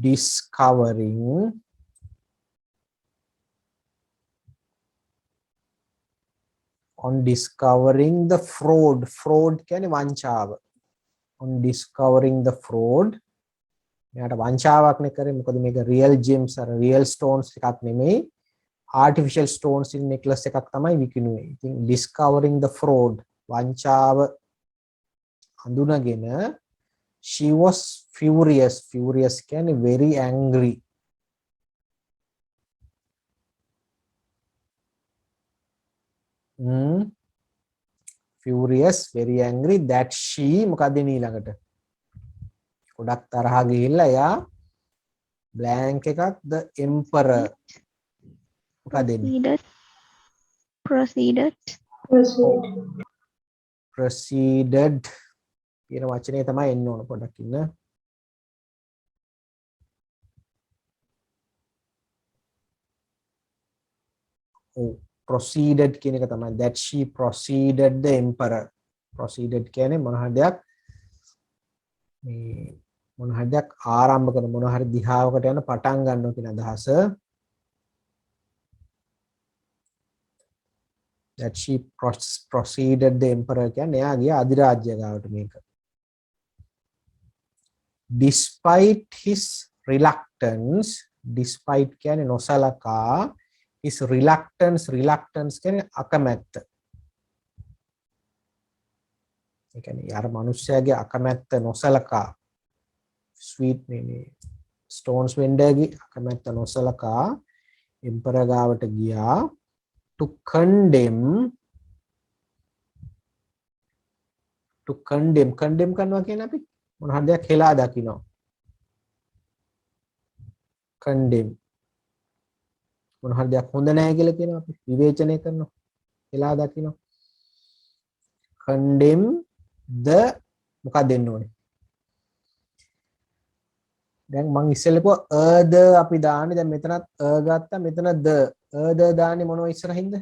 discovering the fraud කියන්නේ වංචාව. on discovering the fraud මෙයාට වංචාවක් නේ කරේ. මොකද මේක real gems අර real stones එකක් නෙමෙයි artificial stones in necklace එකක් තමයි විකිණුවේ. ඉතින් discovering the fraud වංචාව හඳුනාගෙන she was furious කියන්නේ very angry. furious very angry that she මොකද ඊළඟට ගොඩක් තරහා ගිහිල්ලා එයා blank එකක් the emperor මොකද proceeded කියන වචනේ තමයි එන්න ඕන. පොඩ්ඩක් ඉන්න. proceeded කියන එක තමයි that she proceeded the emperor. proceeded කියන්නේ මොන හරි දෙයක් මේ මොන හරි දෙයක් ආරම්භ කරන මොන හරි දිහාවකට යන පටන් ගන්නවා කියන අදහස. that she proceeded the emperor කියන්නේ එයා ගියා අධිරාජ්‍ය ගාවට මේක. despite his reluctance කියන්නේ නොසලකා his reluctance කියන්නේ අකමැත්ත. ඒ කියන්නේ යාර මිනිස්සයාගේ අකමැත්ත නොසලකා sweet මේ stones vendor ගේ අකමැත්ත නොසලකා emperor ගාවට ගියා to condemn කරනවා කියන්නේ අපි මොන හරි දෙයක් හෙලා දකිනවා. condemn මොන හරි දෙයක් හොඳ නැහැ කියලා කියනවා අපි විවේචනය කරනවා හෙලා දකිනවා. condemn the මොකක්ද දෙන්න ඕනේ? දැන් මං ඉස්සෙල්ලා කිව්වා the අපි දාන්නේ. දැන් මෙතනත් ගත්තා. මෙතන the දාන්නේ මොනව ඉස්සරහින්ද?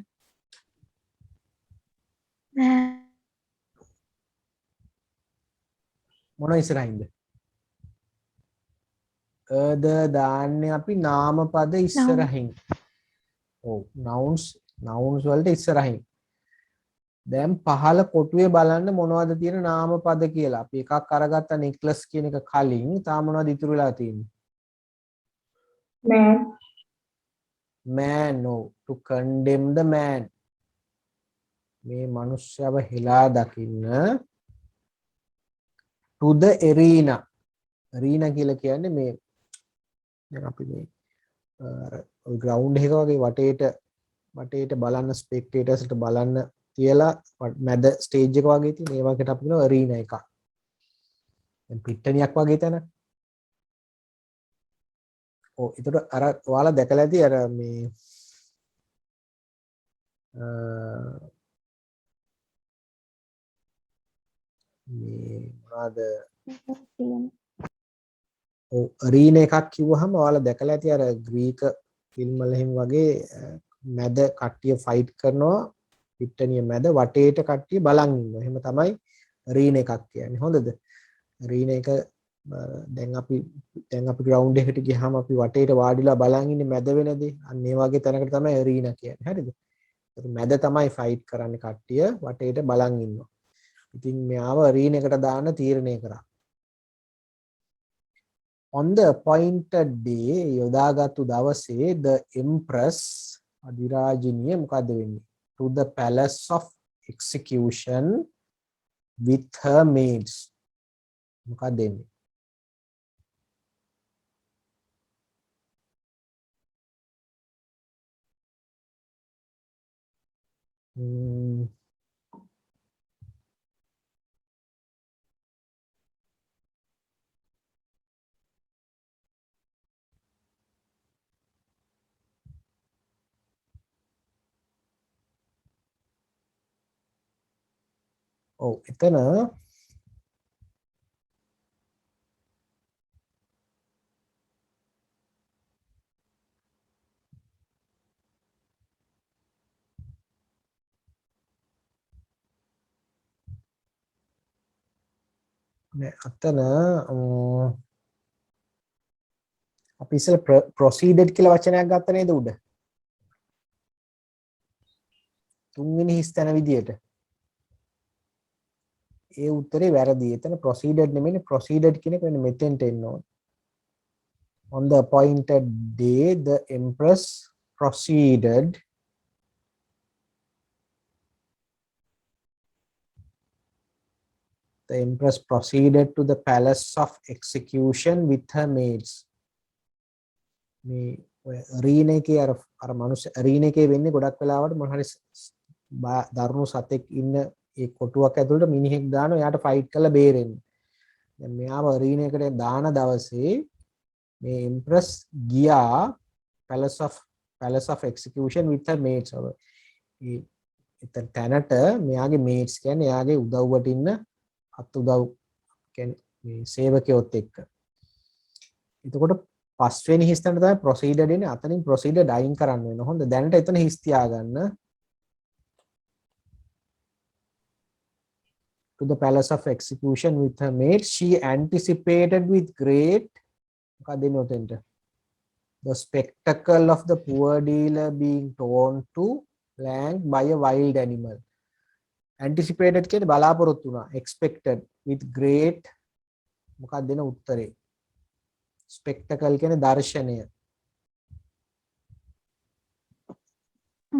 මොන ඉස්සරහින්ද? the දාන්නේ අපි නාම පද ඉස්සරහින්. ඔව් nouns nouns වලට ඉස්සරහින්. දැන් පහළ කොටුවේ බලන්න මොනවද තියෙන නාම පද කියලා. අපි එකක් අරගත්ත නෙක්ලස් කියන එක කලින් තාම මොනවද ඉතුරු වෙලා තියෙන්නේ? Man. Man, no, to condemn the man. මේ මනුෂ්‍යව හෙලා දකින්න to the arena. arena කියලා කියන්නේ මේ දැන් අපි මේ ග්‍රවුන්ඩ් එක වගේ වටේට බලන්න ස්පෙක්ටේටර්ස්ට බලන්න තියලා මැද ස්ටේජ් එක වගේ තියෙන ඒ වගේට අපි කියනවා arena එකක්. දැන් පිට්ටනියක් වගේ තැන. ඔව් ඒතර අර ඔයාලා දැකලා ඇති අර මේ මොනවාද ඔව් arena එකක් කිව්වහම ඔයාලා දැකලා ඇති අර ග්‍රීක ෆිල්ම් වල එහෙම වගේ මැද කට්ටිය ෆයිට් කරනවා පිට්ටනිය මැද වටේට කට්ටිය බලන් ඉන්නවා. එහෙම තමයි arena එකක් කියන්නේ. හොඳද? arena එක දැන් අපි ග්‍රවුන්ඩ් එකට ගියාම අපි වටේට වාඩිලා බලන් ඉන්නේ මැද වෙනදී. අන්න ඒ වගේ තැනකට තමයි arena කියන්නේ. හරිද? ඒක මැද තමයි ෆයිට් කරන්නේ කට්ටිය වටේට බලන් ඉන්නවා. ඉතින් මෙයාව arena එකට දාන්න තීරණය කරා. On the appointed day යොදාගත්තු දවසේ the empress අධිරාජිනිය මොකද වෙන්නේ? To the palace of execution with her maids. මොකද වෙන්නේ? ඔව් එතන අතන අපි ඉස්සෙල් proceeded කියලා වචනයක් ගත්ත නේද උඩ? තුන්වෙනි හිස් තැන විදියට. ඒ උත්තරේ වැරදි. එතන proceeded නෙමෙයි proceeded කියන එක වෙන මෙතෙන්ට එන්න ඕන. On the appointed day the empress proceeded to the palace of execution with her maids. මේ arena එකේ අර මනුස්ස arena එකේ වෙන්නේ ගොඩක් වෙලාවට මොන හරි දරුණු සතෙක් ඉන්න ඒ කොටුවක් ඇතුළට මිනිහෙක් දානවා එයාට ෆයිට් කරලා බේරෙන්න. දැන් මෙයාව arena එකට දාන දවසේ මේ empress ගියා palace of execution with her maids. තැනට මෙයාගේ mates කියන්නේ එයාගේ උදව්වට ඉන්න අත් උදව් කියන්නේ මේ සේවකයොත් එක්ක. එතකොට පස්වෙනි හිස් තැනට තමයි proceeded එන්නේ. අතනින් proceeded අයින් කරන්න වෙනවා. හොඳ දැනට එතන හිස් තියාගන්න. To the palace of execution with her maid she anticipated with great මොකක්ද එන්නේ උතෙන්ට? The spectacle of the poor dealer being torn to length by a wild animal. Anticipated කියන්නේ බලාපොරොත්තු වුණා. Expected with great මොකක්ද දෙන උත්තරේ? Spectacle කියන්නේ දර්ශනය.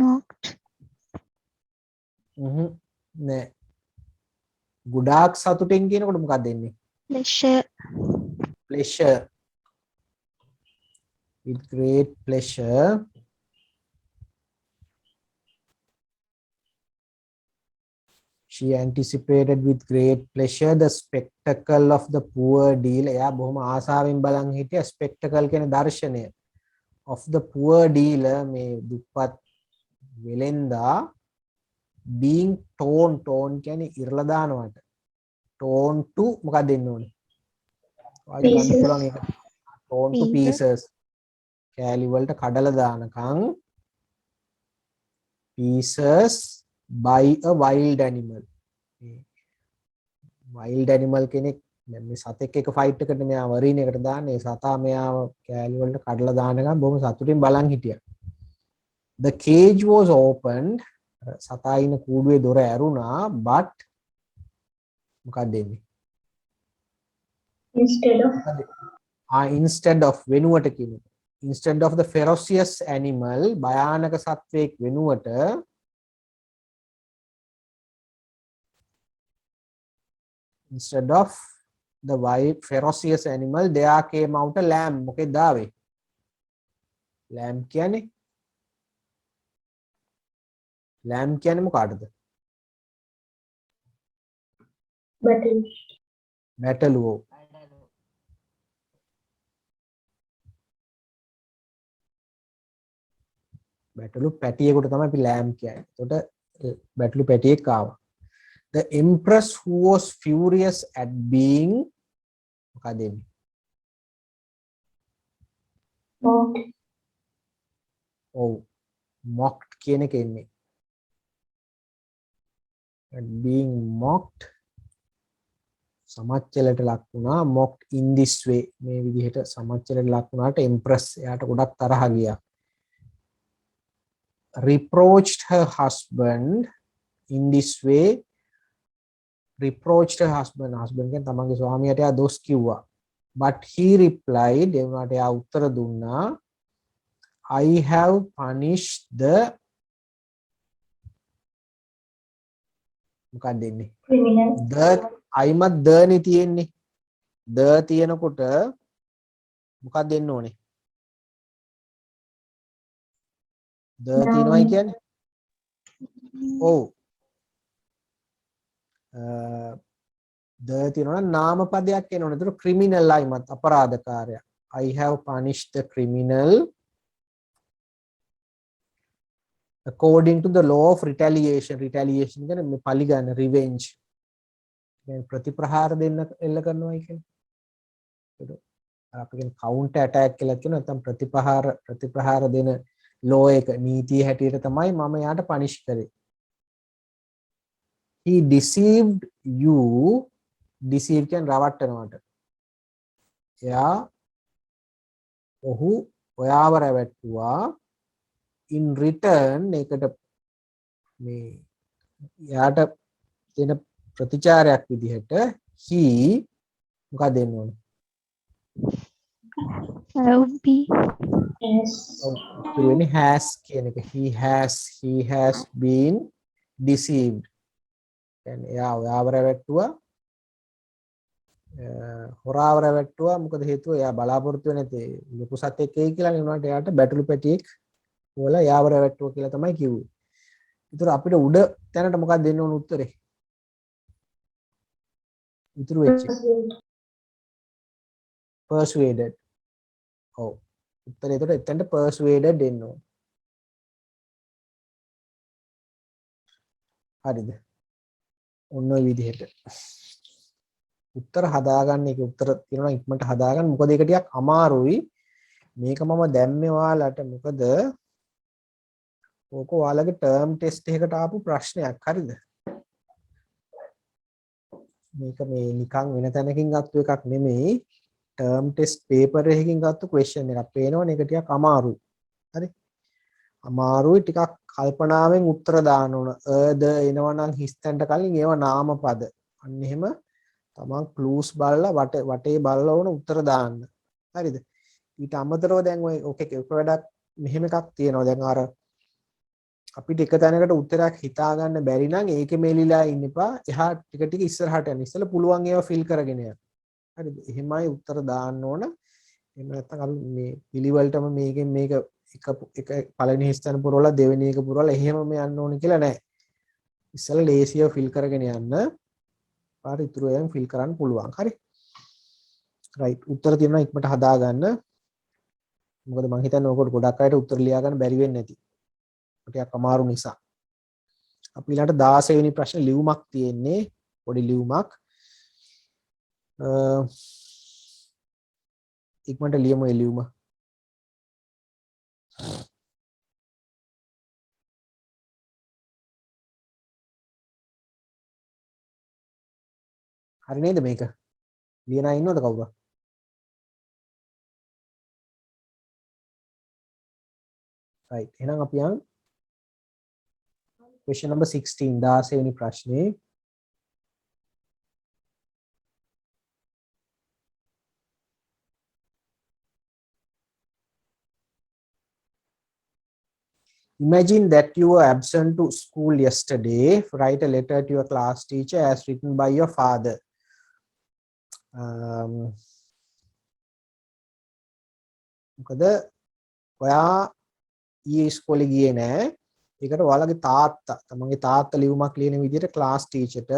mocked, නෑ. ගොඩාක් සතුටින් කියනකොට මොකක්ද එන්නේ? pleasure, Pleasure. With great pleasure. She anticipated with great pleasure the spectacle of the poor dealer. එයා බොහොම ආසාවෙන් බලන් හිටියා spectacle කියන දර්ශනය. Of the poor dealer මේ දුප්පත් වෙලෙන්දා being torn කියන්නේ ඉරලා දානවට. torn to මොකක්ද දෙන්න ඕනේ? ඔයාලා ගන්න පුළුවන් ඒක. torn to pieces. කෑලි වලට කඩලා දානකම් pieces by a wild animal. wild animal කෙනෙක් දැන් මේ සතෙක් එක්ක ෆයිට් එකකට මෙයා වරින් එකට දාන්නේ සතා මෙයාව කෑලි වලට කඩලා දානකම් බොහොම සතුටින් බලන් හිටියා. The cage was opened. සතා ඉන්න කූඩුවේ දොර ඇරුණා, but මොකක්ද දෙන්නේ? Instead of Instead of වෙනුවට කියන එක. Instead of the ferocious animal, භයානක සත්වයෙක් වෙනුවට instead of the wild ferocious animal, there came out a lamb. මොකෙද ආවේ? lamb කියන්නේ මොකටද? battle. බැටළුවෝ. බැටළු පැටියෙකුට තමයි අපි lamb කියන්නේ. එතකොට බැටළු පැටියෙක් ආවා. The empress, who was furious at being මොකක්ද එන්නේ? Mocked. ඔව්, mocked කියන එක එන්නේ. At being mocked, සමච්චලට ලක් වුණා. mocked in this way, මේ විදිහට සමච්චලට ලක් වුණාට empress එයාට ගොඩක් තරහ ගියා. Reproached her husband in this way. Reproached her husband කියන්නේ තමන්ගේ ස්වාමියාට එයා දොස් කිව්වා. But he replied, ඒ වුණාට එයා උත්තර දුන්නා, I have punished the මොකක්ද දෙන්නේ? Criminal. the අයිමත් the නේ තියෙන්නේ. the තියෙනකොට මොකක්ද දෙන්න ඕනේ? the තියෙනවයි කියන්නේ. ඔව්. the තියෙනවා නාම පදයක් එනවනේ. ඒතර criminal අයිමත් අපරාධකාරයා. I have punished the criminal according to the law of retaliation. Retaliation කියන්නේ මේ පලිගන්න, revenge. කියන්නේ ප්‍රතිප්‍රහාර දෙන්න එල්ල කරනවා කියන්නේ. ඒක අපි කියන counter attack කියලා කියනවා. නැත්නම් ප්‍රතිප්‍රහාර දෙන law එක නීතිය හැටියට තමයි මම යාට punish කරේ. He deceived you. Deceive කියන්නේ රවට්ටනවට. ඔහු ඔයාව රැවට්ටුවා. In return, ඒකට මේ යාට දෙන ප්‍රතිචාරයක් විදිහට he මොකක්ද දෙන්න ඕනේ? Yes. කියන්නේ has කියන එක. He has been deceived. කියන්නේ එයා ඔයාව රැවට්ටුවා. හොරාව රැවට්ටුවා. මොකද හේතුව එයා බලාපොරොත්තු වෙන්නේ නැති ලොකු සතෙක් එයි කියලා නේ. උනාට එයාට බැටළු පැටියෙක් වල එයාව රැවට්ටුවා කියලා තමයි කිව්වේ. ඒතර අපිට උඩ තැනට මොකක්ද දෙන්න ඕන උත්තරේ? ඉතුරු වෙච්ච persuaded. ඔව්. උත්තරේ ඒතර එතනට persuaded දෙන්න ඕන. හරිද? ඔන්න ඔය විදිහට උත්තර හදාගන්න එක. උත්තර තියෙනවා ඉක්මනට හදාගන්න. මොකද ඒක ටිකක් අමාරුයි. මේක මම දැම්මේ ඔයාලට මොකද ඕක ඔයාලගේ ටර්ම් ටෙස්ට් එකකට ආපු ප්‍රශ්නයක්. හරිද? මේක මේ නිකන් වෙන තැනකින් ගත්ත එකක් නෙමෙයි. ටර්ම් ටෙස්ට් පේපර් එකකින් ගත්ත ක්වෙස්චන් එකක්. පේනවනේ ඒක ටිකක් අමාරුයි. හරි? අමාරුයි. ටිකක් කල්පනාවෙන් උත්තර දාන්න ඕන. ද එනවනම් හිස්තැන්ට කලින් ඒවා නාමපද. අන්න එහෙම තමන් ක්ලූස් බලලා වටේ බලලා ඕන උත්තර දාන්න. හරිද? ඊට අමතරව දැන් ඔය ඔකේ වැඩක් මෙහෙම එකක් තියෙනවා. දැන් අර අපිට එක තැනකට උත්තරයක් හිතා ගන්න බැරි නම් ඒකෙ මෙලිලා ඉන්න එපා. එහා ටික ඉස්සරහට යන්න. ඉස්සෙල්ලා පුළුවන් ඒවා ෆිල් කරගෙන යන්න. හරිද? එහෙමයි උත්තර දාන්න ඕන. එහෙම නැත්නම් අපි මේ පිළිවෙලටම මේකෙන් මේක එක පළවෙනි හිස්තැන පුරවලා දෙවෙනි එක පුරවලා එහෙම මේ යන්න ඕන කියලා නැහැ. ඉස්සෙල්ලා ලේසියව ෆිල් කරගෙන යන්න. පාර ඉතුරු එකෙන් ෆිල් කරන්න පුළුවන්. හරි? රයිට්. උත්තර තියෙනවා ඉක්මනට හදා ගන්න. මොකද මම හිතන්නේ ඔකට ගොඩක් අයට උත්තර ලියා ගන්න බැරි වෙන්නේ නැති. ටිකක් අමාරු නිසා. අපි ඊළඟට 16 වෙනි ප්‍රශ්න ලියුමක් තියෙන්නේ. පොඩි ලියුමක්. ඉක්මනට ලියමු ඒ ලියුම. හරි නේද මේක? ලියන අය ඉන්නවද කවුරු? right එහෙනම් අපි යන් question number 16 16 වෙනි ප්‍රශ්නේ Imagine that you were absent to school yesterday. Write a letter to your class teacher as written by your father. මොකද ඔයා ඊයේ ඉස්කෝලේ ගියේ නෑ. ඒකට ඔයාලගේ තාත්තා තමන්ගේ තාත්තා ලියුමක් ලියන විදිහට ක්ලාස් ටීචර්ට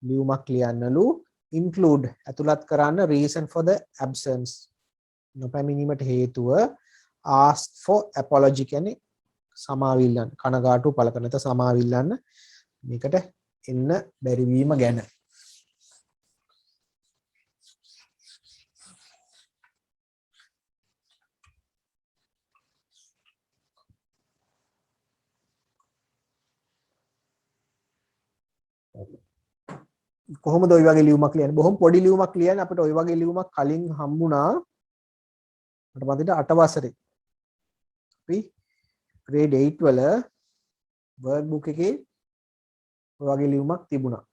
ලියුමක් ලියන්නලු include ඇතුළත් කරන්න reason for the absence. නොපැමිණීමට හේතුව ask for apology කියන්නේ සමාවිල්ලන්න කනගාටු පළ කරන නැත්නම් සමාවිල්ලන්න මේකට එන්න බැරි වීම ගැන කොහොමද ඔය වගේ ලියුමක් ලියන්නේ බොහොම පොඩි ලියුමක් ලියන්නේ අපිට ඔය වගේ ලියුමක් කලින් හම්බුණා මට මතකයි 8 වසරේ අපි grade 8 වල word book එකේ ඔය වගේ ලියුමක් තිබුණා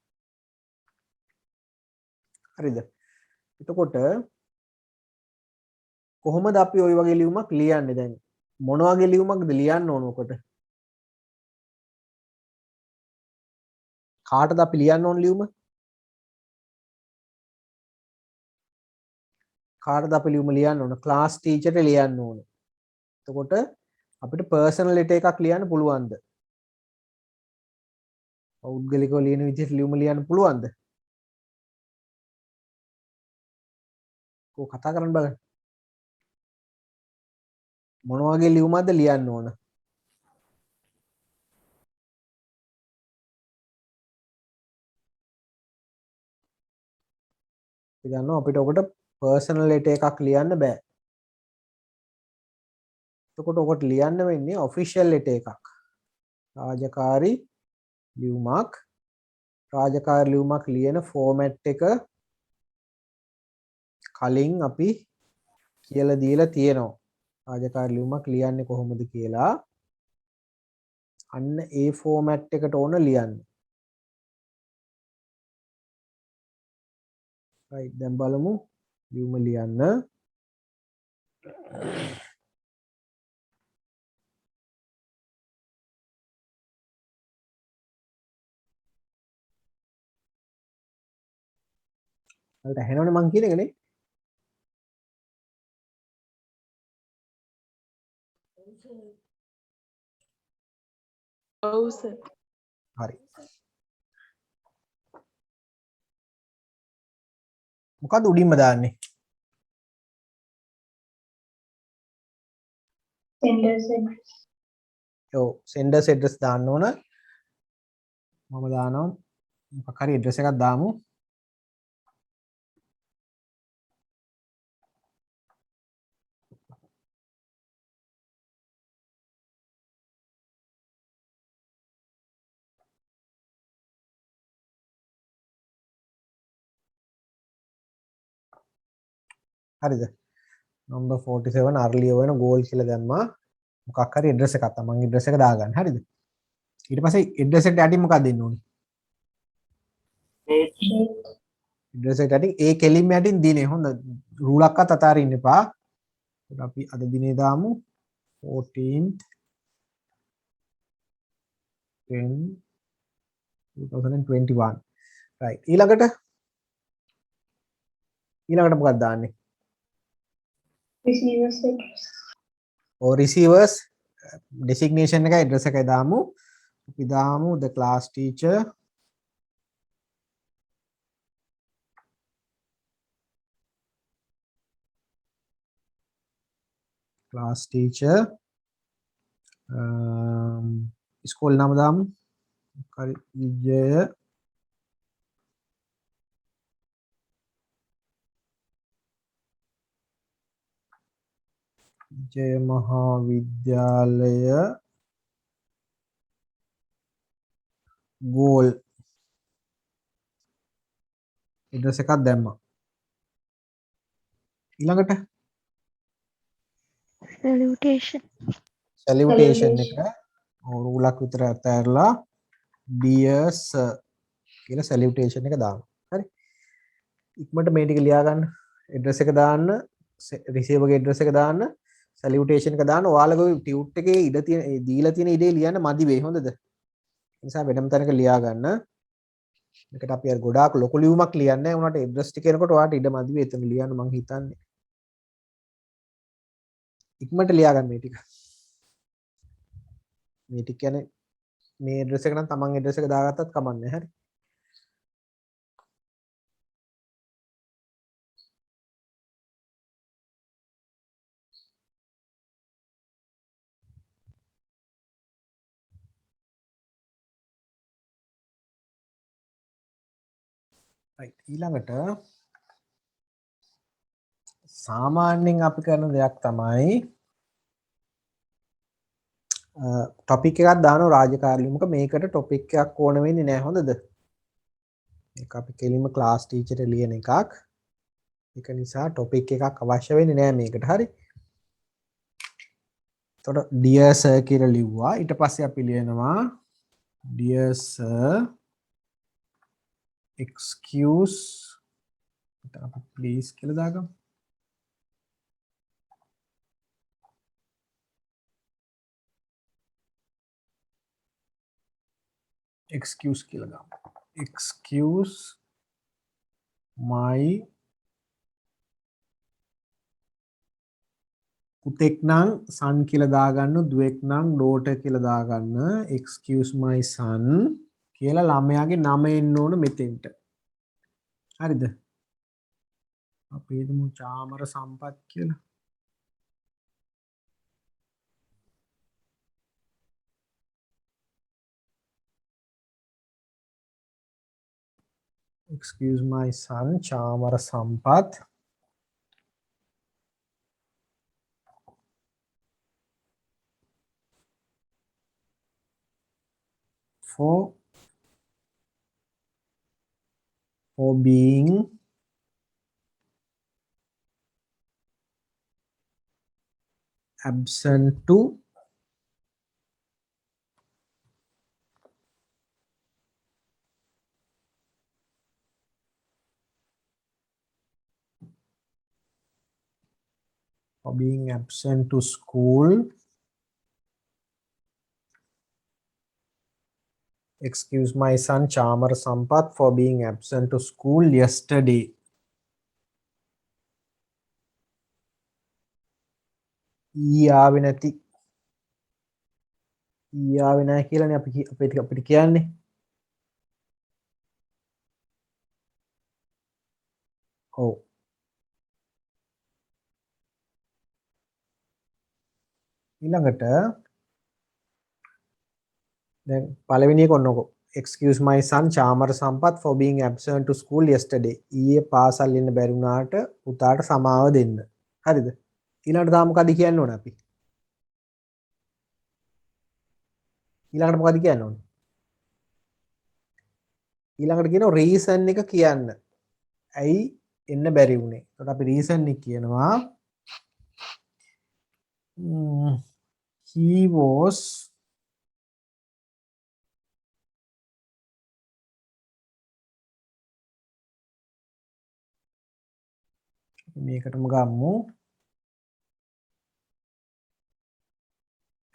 හරිද එතකොට කොහොමද අපි ওই වගේ ලියුමක් ලියන්නේ දැන් මොන වගේ ලියුමක්ද ලියන්න ඕන උකට කාටද අපි ලියන්න ඕන ලියුම කාටද අපි ලියුම ලියන්න ඕන ක්ලාස් ටීචර්ට ලියන්න ඕන එතකොට අපිට පර්සනල් ලෙටර් එකක් ලියන්න පුළුවන්ද පෞද්ගලිකව ලියන විදිහට ලියුම ලියන්න පුළුවන්ද කො කතා කරන්න බලන්න මොන වගේ ලියුමක්ද ලියන්න ඕන අපි දන්නවා අපිට ඔකට පර්සනල් ලෙටර් එකක් ලියන්න බෑ එතකොට ඔකට ලියන්න වෙන්නේ ඔෆිෂියල් ලෙටර් එකක් රාජකාරී ලියුමක් රාජකාරී ලියුමක් ලියන ෆෝමැට් එක කලින් අපි කියලා දීලා තියෙනවා රාජකාරී ලියුමක් ලියන්නේ කොහොමද කියලා අන්න ඒ ෆෝමැට් එකට ඕන ලියන්න right දැන් බලමු ලියුම ලියන්න ඔයාලට ඇහෙනවනේ මං කියන එක නේ ඔව් සර්. හරි මොකද්ද උඩින්ම දාන්නේ Sender's address. ඔව් senders address දාන්න ඕන මම දානවා මොකක් හරි address එකක් දාමු හරිද number 47 අර්ලිය වෙන ගෝල් කියලා දැම්මා මොකක් හරි address එකක් තමයි address එක දාගන්න හරිද ඊට පස්සේ address එකට යටින් මොකක්ද දෙන්න ඕනේ address එකට යටින් ඒ කෙලින්ම යටින් දිනේ හොඳ රූලක්වත් අතාරින්න එපා අපි අද දිනේ දාමු 14th 10 2021 right ඊළඟට මොකක්ද දාන්නේ Receiver's address. or receivers designation එකයි address එකයි දාමු අපි දාමු the class teacher ඉස්කෝලේ නම දාමු හරි විජය මහා විද්‍යාලය ගෝල් address එකක් දැම්මා ඊළඟට salutation. salutation එක උලක් විතර අතහැරලා dear sir කියලා salutation එක දාන්න. හරි. ඉක්මනට මේ ටික ලියා ගන්න. address එක දාන්න, receiver ගේ address එක දාන්න, salutation එක දාන්න. ඔයාලගේ tute එකේ ඉඩ තියෙන දීලා තියෙන ඉඩේ ලියන්න මදි වෙයි. හොඳද? ඒ නිසා වෙනම තැනක ලියා ගන්න. මේකට අපි අර ගොඩාක් ලොකු ලියුමක් ලියන්නේ නැහැ. උනාට address ටික එනකොට ඔයාලට ඉඩ මදි වෙයි එතන ලියන්න මං හිතන්නේ. ඉක්මනට ලියා ගන්න මේ ටික. මේ ටික කියන්නේ මේ address එක නම් තමන් address එක දාගත්තත් කමක් නැහැ. හරි. right ඊළඟට සාමාන්‍යයෙන් අපි කරන දෙයක් තමයි ටොපික් එකක් දානවා රාජකාරියමක මේකට ටොපික් එකක් ඕන වෙන්නේ නැහැ හොඳද මේක අපි කෙලින්ම ක්ලාස් ටීචර් ලියන එකක් ඒක නිසා ටොපික් එකක් අවශ්‍ය වෙන්නේ නැහැ මේකට හරි එතකොට dear sir කියලා ලිව්වා ඊට පස්සේ අපි ලියනවා dear sir excuse අපි please කියලා දාගමු excuse කියලා දාමු excuse my පුතෙක් නම් son කියලා දාගන්න දුවෙක් නම් daughter කියලා දාගන්න excuse my son කියලා ළමයාගේ නම එන්න ඕන මෙතෙන්ට හරිද අපි හිතමු චාමර සම්පත් කියලා excuse my son Chamara Sampath for being absent to school excuse my son Chamar Sampath for being absent to school yesterday ඊයාවේ නැති ඊයාවේ නැහැ කියලානේ අපි අපිට කියන්නේ ඔව් ඊළඟට දැන් පළවෙනි එක ඔන්නකො excuse my son Chamar Sampath for being absent to school yesterday ඊයේ පාසල් යන්න බැරි වුණාට පුතාට සමාව දෙන්න හරිද ඊළඟට තාම මොකද කියන්න ඕන අපි ඊළඟට මොකද කියන්න ඕන ඊළඟට කියනවා reason එක කියන්න ඇයි එන්න බැරි වුණේ එතකොට අපි reason එක කියනවා he was මේකටම ගමු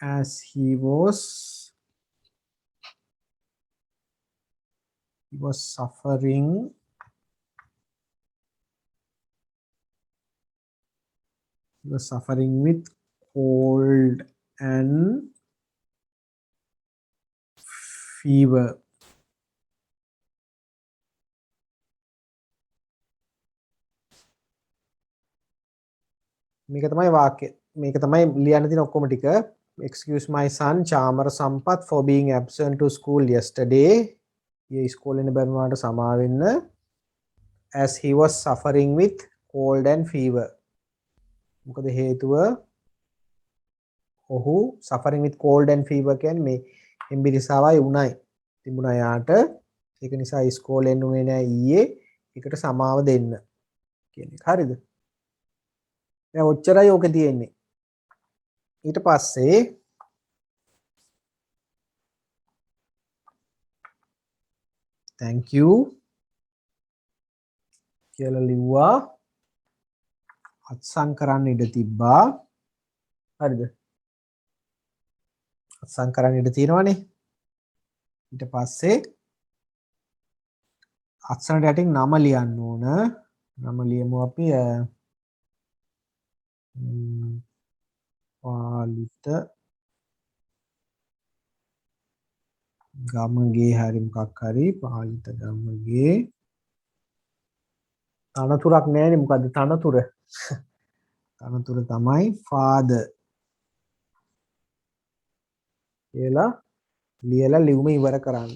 as he was suffering with cold and fever මේක තමයි වාක්‍ය මේක තමයි ලියන්න තියෙන ඔක්කොම ටික excuse my son Chamar Sampath for being absent to school yesterday ඊයේ ඉස්කෝලේ යන්න බැරි වුණාට සමා වෙන්න as he was suffering with cold and fever මොකද හේතුව ඔහු suffering with cold and fever කියන්නේ මේ එම්බිරිසාවයි උණයි තිබුණා යාට ඒක නිසා ඉස්කෝලේ යන්න උනේ නෑ ඊයේ ඒකට සමාව දෙන්න කියන එක හරිද දැන් ඔච්චරයි ඕකේ තියෙන්නේ ඊට පස්සේ thank you කියලා ලිව්වා. අත්සන් කරන්න ඉඩ තිබ්බා. හරිද? අත්සන් කරන්න ඉඩ තියෙනවනේ. ඊට පස්සේ අත්සනට යටින් නම ලියන්න ඕන. නම ලියමු අපි පාලිත ගමගේ හරි මොකක් හරි පාලිත ගමගේ තනතුරක් නෑනේ මොකද්ද තනතුර? තනතුර තමයි father කියලා ලියලා ලියුම ඉවර කරන්න.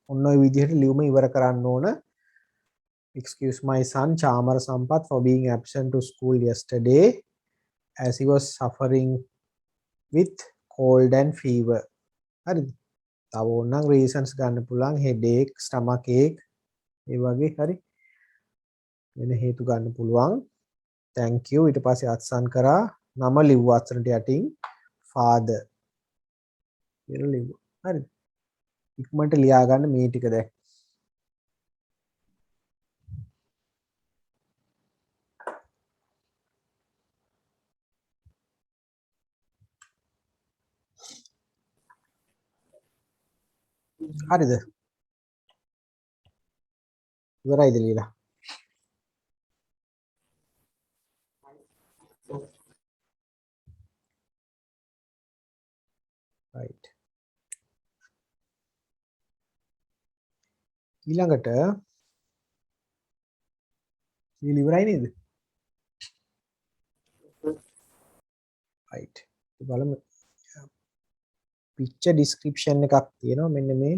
ඔන්න ඔය විදිහට ලියුම ඉවර කරන්න ඕන. Excuse my son Chamara Sampath for being absent to school yesterday as he was suffering with cold and fever. හරිද? තව ඕනනම් reasons ගන්න පුළුවන් headache, stomach ache ඒ වගේ හරි වෙන හේතු ගන්න පුළුවන්. thank you ඊට පස්සේ අත්සන් කරා නම ලිව්වා අත්සනට යටින් father කියලා ලිව්වා. හරිද? ඉක්මනට ලියා ගන්න මේ ටික දැන්. හරිද? ඉවරයිද ලියලා? right. ඊළඟට ඉවරයි නේද? right. බලමු. picture description එකක් තියෙනවා මෙන්න මේ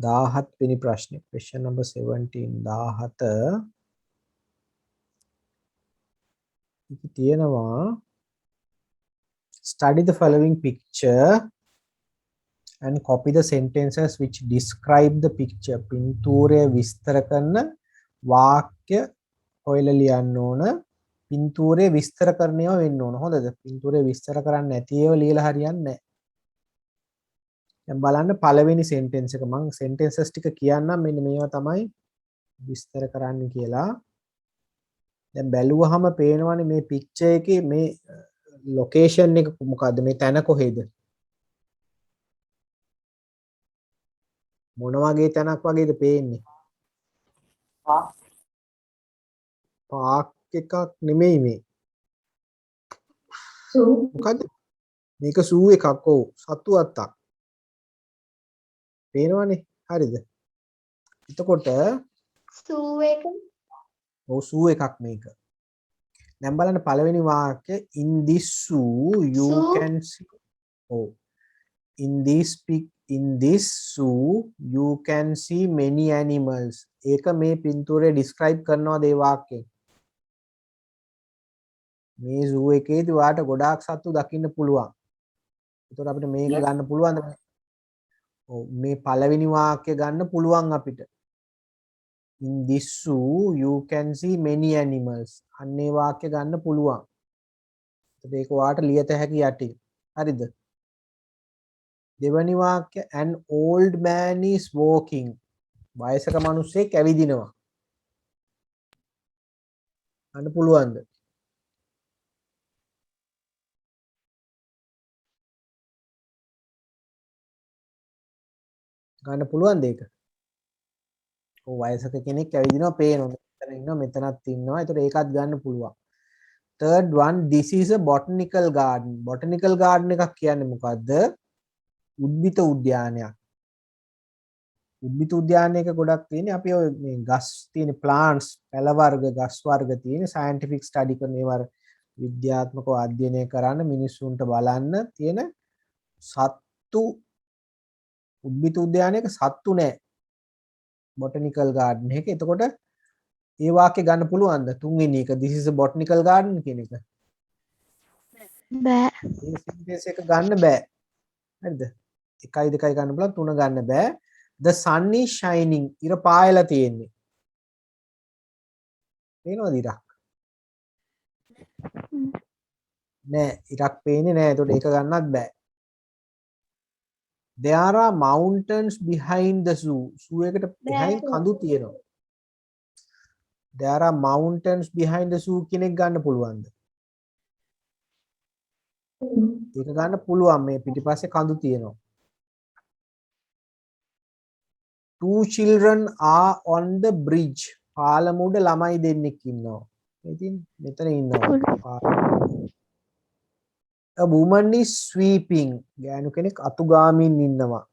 17 වෙනි ප්‍රශ්නේ question number 17 17 ඉති තියෙනවා study the following picture and copy the sentences which describe the picture පින්තූරය විස්තර කරන වාක්‍ය හොයලා ලියන්න ඕන පින්තූරය විස්තර කරන ඒවා වෙන්න ඕන හොඳද පින්තූරය විස්තර කරන්නේ නැති ඒවා ලියලා හරියන්නේ නැහැ දැන් බලන්න පළවෙනි sentence එක මම sentences ටික කියන්නම් මෙන්න මේවා තමයි විස්තර කරන්න කියලා දැන් බැලුවහම පේනවනේ මේ picture එකේ මේ location එක මොකද්ද මේ තැන කොහෙද මොන වගේ තැනක් වගේද පේන්නේ පාක් එකක් නෙමෙයි මේ මොකද්ද මේක සූ එකක් ඔව් සතු අත්තක් පේනවනේ හරිද එතකොට සූ එක ඔව් සූ එකක් මේක දැන් බලන්න පළවෙනි වාක්‍ය in this zoo you Zoo? can see oh in this zoo you can see many animals ඒක මේ පින්තූරේ describe කරනවාද ඒ වාක්‍යයෙන් මේ zoo එකේදී ඔයාලට ගොඩාක් සත්තු දකින්න පුළුවන් ඒතකොට අපිට මේක ගන්න පුළුවන්ද ඔව් මේ පළවෙනි වාක්‍ය ගන්න පුළුවන් අපිට in this zoo you can see many animals අන්නේ වාක්‍ය ගන්න පුළුවන් එතකොට ඒක ඔයාලට ලියත හැකි යටින් හරිද දෙවැනි වාක්‍ය an old man is walking වයසක මිනිහෙක් ඇවිදිනවා ගන්න පුළුවන්ද ගන්න පුළුවන්ද ඒක ඔව් වයසක කෙනෙක් ඇවිදිනවා පේනවා මෙතන ඉන්නවා මෙතනත් ඉන්නවා ඒතකොට ඒකත් ගන්න පුළුවන් third one this is a botanical garden එකක් කියන්නේ මොකද්ද උද්භිත උද්‍යානයක් උද්භිත උද්‍යානයක ගොඩක් තියෙන්නේ අපි ඔය මේ ගස් තියෙන plants පැල වර්ග ගස් වර්ග තියෙන scientific study කරන ඒවා විද්‍යාත්මකව අධ්‍යයනය කරන්න මිනිස්සුන්ට බලන්න තියෙන සත්තු උද්භිත උද්‍යානයක සත්තු නැහැ botanical garden එක. එතකොට ඒ වාක්‍ය ගන්න පුළුවන්ද? තුන්වෙනි එක this is a botanical garden කියන එක. බෑ. මේ sentence එක ගන්න බෑ. හරිද? 1 2 ගන්න පුළුවන් 3 ගන්න බෑ. The sun is shining. ඉර පායලා තියෙන්නේ. පේනවද ඉරක්? නෑ ඉරක් පේන්නේ නෑ. එතකොට ඒක ගන්නත් බෑ. There are mountains behind the zoo. zoo එකට behind කඳු තියෙනවා. There are mountains behind the zoo කියන එක ගන්න පුළුවන්ද? ඒක ගන්න පුළුවන්. මේ පිටිපස්සේ කඳු තියෙනවා. Two children are on the bridge. පාලම උඩ ළමයි දෙන්නෙක් ඉන්නවා. ඉතින් මෙතන ඉන්නවා. A woman is sweeping. ගෑනු කෙනෙක් අතුගාමින් ඉන්නවා.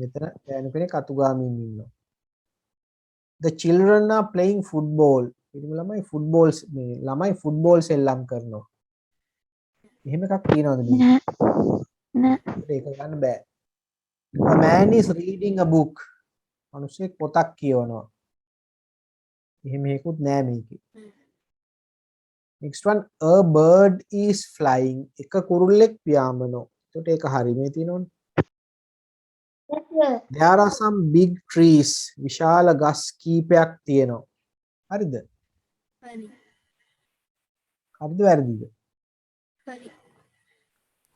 මෙතන ගෑනු කෙනෙක් අතුගාමින් ඉන්නවා. The children are playing football. පිරිමි ළමයි ෆුට්බෝල් මේ ළමයි ෆුට්බෝල් සෙල්ලම් කරනවා. එහෙම එකක් තියෙනවද මේ? නෑ. ඒක ගන්න බෑ. A man is reading a book. මිනිහෙක් පොතක් කියවනවා. එහෙම එකකුත් නෑ මේකේ. Next one, a bird is flying. එක කුරුල්ලෙක් පියාඹනවා. එතකොට ඒක හරි මේ තියෙනවනේ. There are some big trees. විශාල ගස් කීපයක් තියෙනවා. හරිද? හරි. හරිද වැරදිද? හරි.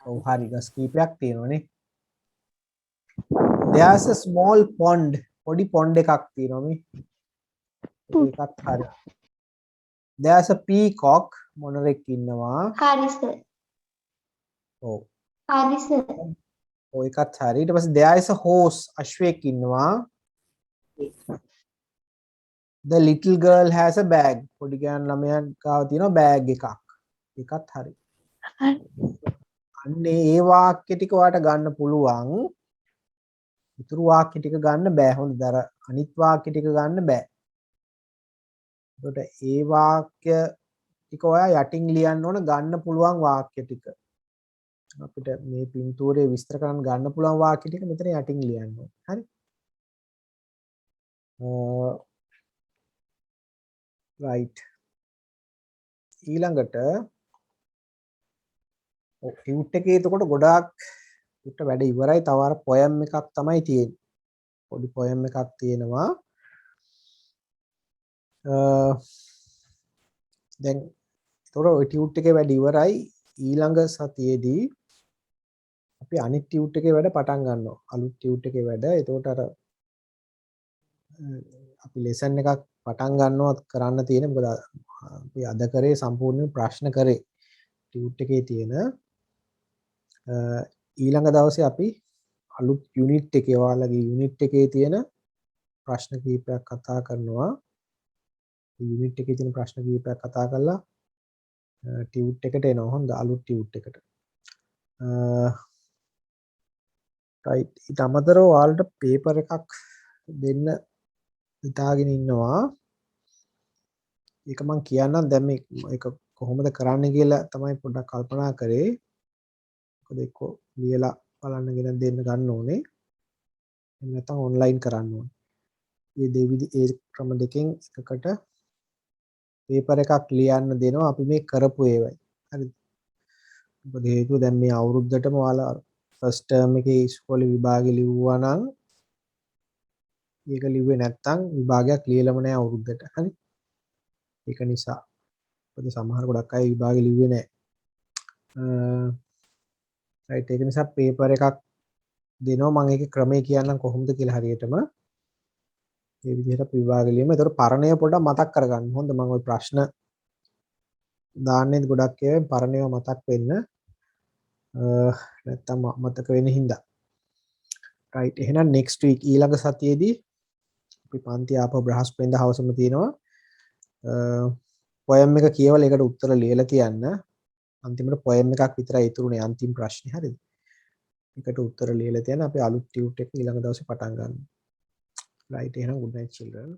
ඔව් හරි ගස් කීපයක් තියෙනවානේ. There's a small pond. පොඩි pond එකක් තියෙනවා මේ. ඒකත් හරි. There's a peacock. මොනරෙක් ඉන්නවා. හරි සර්. ඔව්. හරි සර්. ඔය එකත් හරි. ඊට පස්සේ there is a horse. අශ්වයෙක් ඉන්නවා. The little girl has a bag. පොඩි ගෑනු ළමයා ගාව තියෙනවා බෑග් එකක්. ඒකත් හරි. අන්න ඒ වාක්‍ය ටික ඔයාලට ගන්න පුළුවන්. ඉතුරු වාක්‍ය ටික ගන්න බෑ. හොඳද? අර අනිත් වාක්‍ය ටික ගන්න බෑ. එතකොට ඒ වාක්‍ය ටික ඔයා යටින් ලියන්න ඕන ගන්න පුළුවන් වාක්‍ය ටික. අපිට මේ පින්තූරේ විස්තර කරන්න ගන්න පුළුවන් වාක්‍ය ටික මෙතන යටින් ලියන්න ඕන. හරි? right. ඊළඟට ටියුට් එකේ එතකොට ගොඩාක් ටියුට් වැඩ ඉවරයි. තව අර පොයම් එකක් තමයි තියෙන්නේ. පොඩි පොයම් එකක් තියෙනවා. දැන් ඒතකොට ඔය ටියුට් එකේ වැඩ ඉවරයි. ඊළඟ සතියේදී අපි අනිත් ටියුට් එකේ වැඩ පටන් ගන්නවා. අලුත් ටියුට් එකේ වැඩ. ඒතකොට අර අපි ලෙසන් එකක් පටන් ගන්නවා කරන්න තියෙන. මොකද අපි අද කරේ සම්පූර්ණ ප්‍රශ්න කරේ ටියුට් එකේ තියෙන. ඊළඟ දවසේ අපි අලුත් යුනිට් එකේ ඔයාලගේ යුනිට් එකේ තියෙන ප්‍රශ්න කිහිපයක් කතා කරනවා. යුනිට් එකේ තියෙන ප්‍රශ්න කිහිපයක් කතා කරලා ටියුට් එකට එනවා. හොඳ අලුත් ටියුට් එකට. right. ඊට අමතරව ඔයාලට පේපර් එකක් දෙන්න හිතාගෙන ඉන්නවා. ඒක මම කියන්නම් දැන් මේක කොහොමද කරන්න කියලා තමයි පොඩ්ඩක් කල්පනා කරේ. මොකද එක්ක ලියලා බලන්න ගෙන දෙන්න ගන්න ඕනේ. එහෙම නැත්නම් ඔන්ලයින් කරන්න ඕනේ. ඒ ක්‍රම දෙකෙන් එකකට පේපර් එකක් ලියන්න දෙනවා අපි මේ කරපු ඒවයි. හරිද? මොකද හේතුව දැන් මේ අවුරුද්දටම ඔයාලා ෆස්ට් ටර්ම් එකේ ඉස්කෝලේ විභාගෙ ලිව්වා නම් ඒක ලිව්වේ නැත්නම් විභාගයක් ලියලම නැහැ අවුරුද්දට. හරි? ඒක නිසා මොකද සමහර ගොඩක් අය විභාගෙ ලිව්වේ නැහැ. right ඒක නිසා පේපර් එකක් දෙනවා. මම ඒකේ ක්‍රමය කියන්නම් කොහොමද කියලා හරියටම. මේ විදිහට විභාගෙ ලියමු. ඒතකොට පරණය පොඩ්ඩක් මතක් කරගන්න. හොඳ මම ওই ප්‍රශ්න දාන්නේ ගොඩක් ඒවා පරණේව මතක් වෙන්න. නැත්තම් මතක වෙන හින්දා. right එහෙනම් next week ඊළඟ සතියේදී අපි පන්ති ආපහු බ්‍රහස්පතින්දා හවසම තියෙනවා. පොයම් එක කියවලා ඒකට උත්තර ලියලා තියන්න. අන්තිමට පොයම් එකක් විතරයි ඉතුරුනේ අන්තිම ප්‍රශ්නේ. හරිද? ඒකට උත්තර ලියලා තියන්න. අපි අලුත් ටියුට් එක ඊළඟ දවසේ පටන් ගන්නවා. right එහෙනම් good night children.